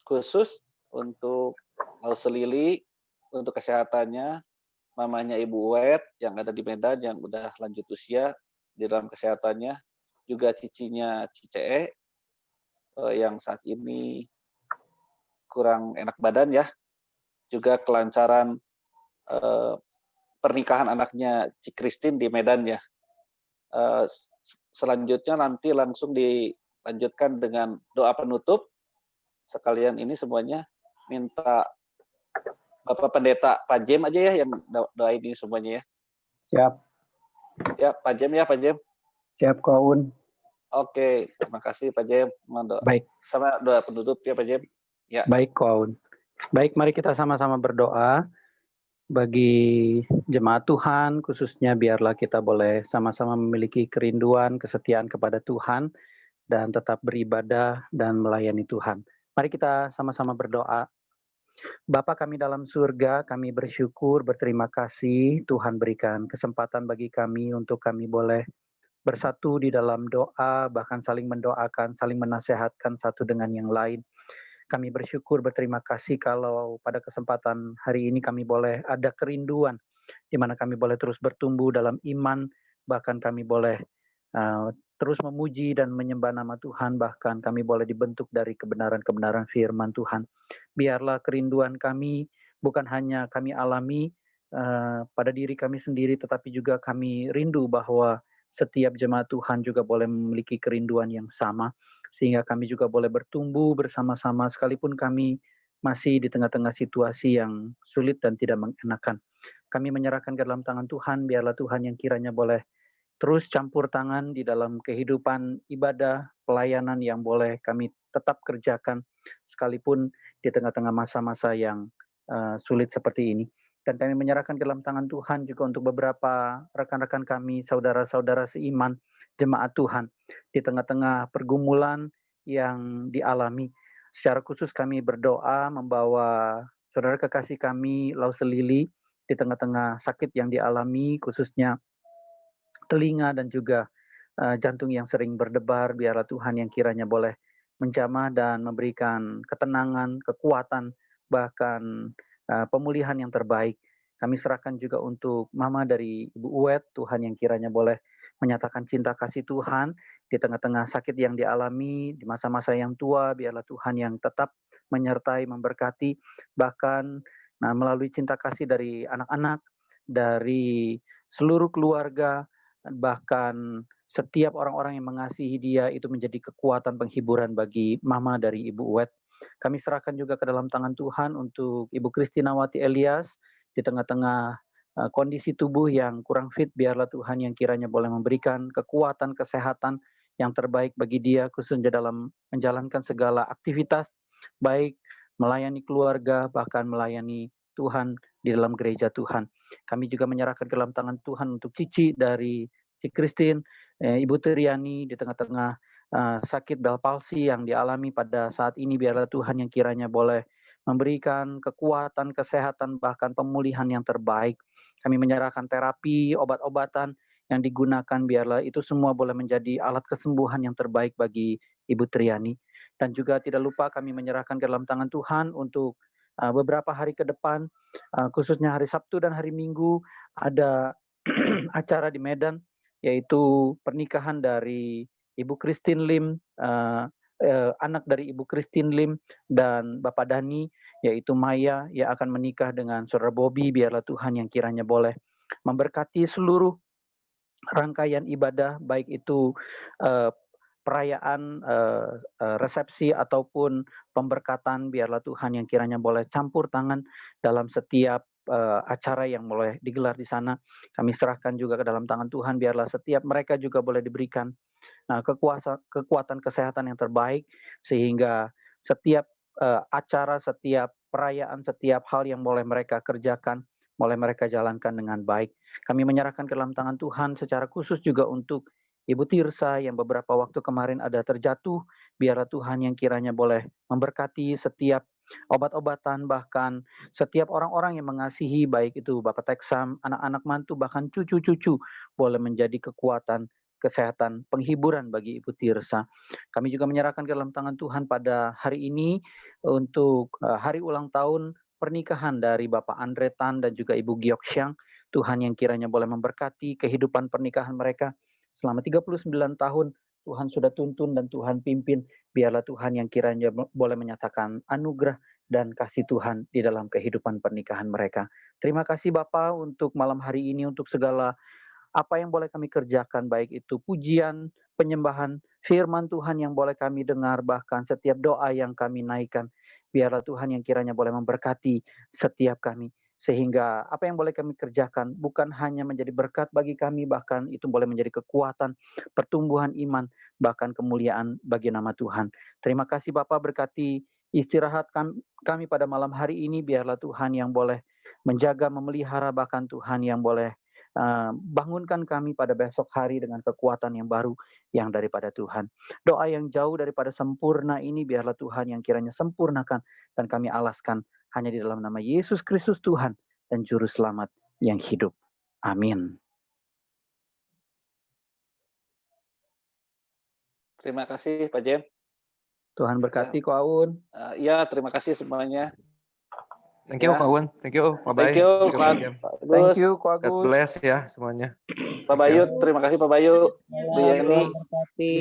khusus untuk Lause Lili, untuk kesehatannya, mamanya Ibu Wet yang ada di Medan yang udah lanjut usia di dalam kesehatannya, juga cicinya Cice yang saat ini kurang enak badan ya, juga kelancaran pernikahan anaknya Ci Christine di Medan ya. Selanjutnya nanti langsung dilanjutkan dengan doa penutup. Sekalian ini semuanya minta Bapak Pendeta Pak Jem aja ya yang doain ini semuanya ya. Siap. Ya, Pak Jem ya, Pak Jem. Siap, Kaun. Oke, terima kasih Pak Jem. Baik. Sama doa penutup ya Pak Jem. Ya. Baik, Kaun. Baik, mari kita sama-sama berdoa. Bagi jemaat Tuhan, khususnya biarlah kita boleh sama-sama memiliki kerinduan, kesetiaan kepada Tuhan, dan tetap beribadah dan melayani Tuhan. Mari kita sama-sama berdoa. Bapa kami dalam surga, kami bersyukur, berterima kasih Tuhan berikan kesempatan bagi kami untuk kami boleh bersatu di dalam doa, bahkan saling mendoakan, saling menasehatkan satu dengan yang lain. Kami bersyukur, berterima kasih kalau pada kesempatan hari ini kami boleh ada kerinduan, di mana kami boleh terus bertumbuh dalam iman, bahkan kami boleh terus memuji dan menyembah nama Tuhan, bahkan kami boleh dibentuk dari kebenaran-kebenaran firman Tuhan. Biarlah kerinduan kami bukan hanya kami alami pada diri kami sendiri, tetapi juga kami rindu bahwa setiap jemaat Tuhan juga boleh memiliki kerinduan yang sama, sehingga kami juga boleh bertumbuh bersama-sama sekalipun kami masih di tengah-tengah situasi yang sulit dan tidak mengenakan. Kami menyerahkan ke dalam tangan Tuhan, biarlah Tuhan yang kiranya boleh terus campur tangan di dalam kehidupan ibadah, pelayanan yang boleh kami tetap kerjakan sekalipun di tengah-tengah masa-masa yang sulit seperti ini. Dan kami menyerahkan ke dalam tangan Tuhan juga untuk beberapa rekan-rekan kami, saudara-saudara seiman, jemaat Tuhan, di tengah-tengah pergumulan yang dialami. Secara khusus kami berdoa membawa saudara kekasih kami, Lause Lili, di tengah-tengah sakit yang dialami, khususnya telinga dan juga jantung yang sering berdebar. Biarlah Tuhan yang kiranya boleh menjamah dan memberikan ketenangan, kekuatan, bahkan pemulihan yang terbaik. Kami serahkan juga untuk Mama dari Ibu Uwet, Tuhan yang kiranya boleh menyatakan cinta kasih Tuhan di tengah-tengah sakit yang dialami, di masa-masa yang tua. Biarlah Tuhan yang tetap menyertai, memberkati, bahkan melalui cinta kasih dari anak-anak, dari seluruh keluarga, bahkan setiap orang-orang yang mengasihi dia itu menjadi kekuatan penghiburan bagi Mama dari Ibu Uwet. Kami serahkan juga ke dalam tangan Tuhan untuk Ibu Kristinawati Elias di tengah-tengah kondisi tubuh yang kurang fit. Biarlah Tuhan yang kiranya boleh memberikan kekuatan, kesehatan yang terbaik bagi dia, khususnya dalam menjalankan segala aktivitas, baik melayani keluarga, bahkan melayani Tuhan di dalam gereja Tuhan. Kami juga menyerahkan ke dalam tangan Tuhan untuk Cici dari Ci Christine, Ibu Triani di tengah-tengah sakit bel palsi yang dialami pada saat ini. Biarlah Tuhan yang kiranya boleh memberikan kekuatan, kesehatan, bahkan pemulihan yang terbaik. Kami menyerahkan terapi, obat-obatan yang digunakan, biarlah itu semua boleh menjadi alat kesembuhan yang terbaik bagi Ibu Triani. Dan juga tidak lupa kami menyerahkan ke dalam tangan Tuhan untuk beberapa hari ke depan, khususnya hari Sabtu dan hari Minggu, ada acara di Medan, yaitu pernikahan dari Ibu Christine Lim, anak dari Ibu Christine Lim dan Bapak Dani, yaitu Maya, yang akan menikah dengan Saudara Bobby. Biarlah Tuhan yang kiranya boleh memberkati seluruh rangkaian ibadah, baik itu perayaan resepsi ataupun pemberkatan. Biarlah Tuhan yang kiranya boleh campur tangan dalam setiap acara yang boleh digelar di sana. Kami serahkan juga ke dalam tangan Tuhan, biarlah setiap mereka juga boleh diberikan kekuatan kesehatan yang terbaik, sehingga setiap acara, setiap perayaan, setiap hal yang boleh mereka kerjakan, boleh mereka jalankan dengan baik. Kami menyerahkan ke dalam tangan Tuhan secara khusus juga untuk Ibu Tirsa yang beberapa waktu kemarin ada terjatuh. Biarlah Tuhan yang kiranya boleh memberkati setiap obat-obatan, bahkan setiap orang-orang yang mengasihi, baik itu Bapak Teksam, anak-anak mantu, bahkan cucu-cucu, boleh menjadi kekuatan kesehatan, penghiburan bagi Ibu Tirsa. Kami juga menyerahkan ke dalam tangan Tuhan pada hari ini untuk hari ulang tahun pernikahan dari Bapak Andre Tan dan juga Ibu Giok Xiang. Tuhan yang kiranya boleh memberkati kehidupan pernikahan mereka selama 39 tahun. Tuhan sudah tuntun dan Tuhan pimpin. Biarlah Tuhan yang kiranya boleh menyatakan anugerah dan kasih Tuhan di dalam kehidupan pernikahan mereka. Terima kasih Bapak untuk malam hari ini, untuk segala apa yang boleh kami kerjakan, baik itu pujian, penyembahan, firman Tuhan yang boleh kami dengar, bahkan setiap doa yang kami naikkan. Biarlah Tuhan yang kiranya boleh memberkati setiap kami, sehingga apa yang boleh kami kerjakan bukan hanya menjadi berkat bagi kami, bahkan itu boleh menjadi kekuatan, pertumbuhan iman, bahkan kemuliaan bagi nama Tuhan. Terima kasih Bapak, berkati istirahat kami pada malam hari ini. Biarlah Tuhan yang boleh menjaga, memelihara bahkan Tuhan yang boleh bangunkan kami pada besok hari dengan kekuatan yang baru yang daripada Tuhan. Doa yang jauh daripada sempurna ini biarlah Tuhan yang kiranya sempurnakan dan kami alaskan hanya di dalam nama Yesus Kristus Tuhan dan Juru Selamat yang hidup. Amin. Terima kasih Pak Jem. Tuhan berkati Ko Aun. Ya, terima kasih semuanya. Thank you, Ya. Pak Aun. Thank you, Pak Bay. Thank you, Thank you, Pak Pak Jem. Thank Agus, you, Ko God Agus. bless ya semuanya. Pak Bayu, terima kasih Pak Bayu, Bu Yeni, Berkati.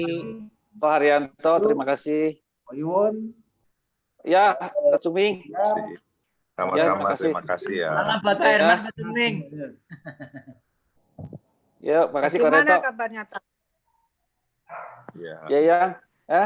Pak Haryanto, terima kasih. Ya, Kak Cuming. Sama-sama, kasih. terima kasih ya. Salam buat Pak Ya. Herman Pak Tuming. Ya, makasih Pak Bagaimana Reto. kabarnya? Ya. Ya, ya.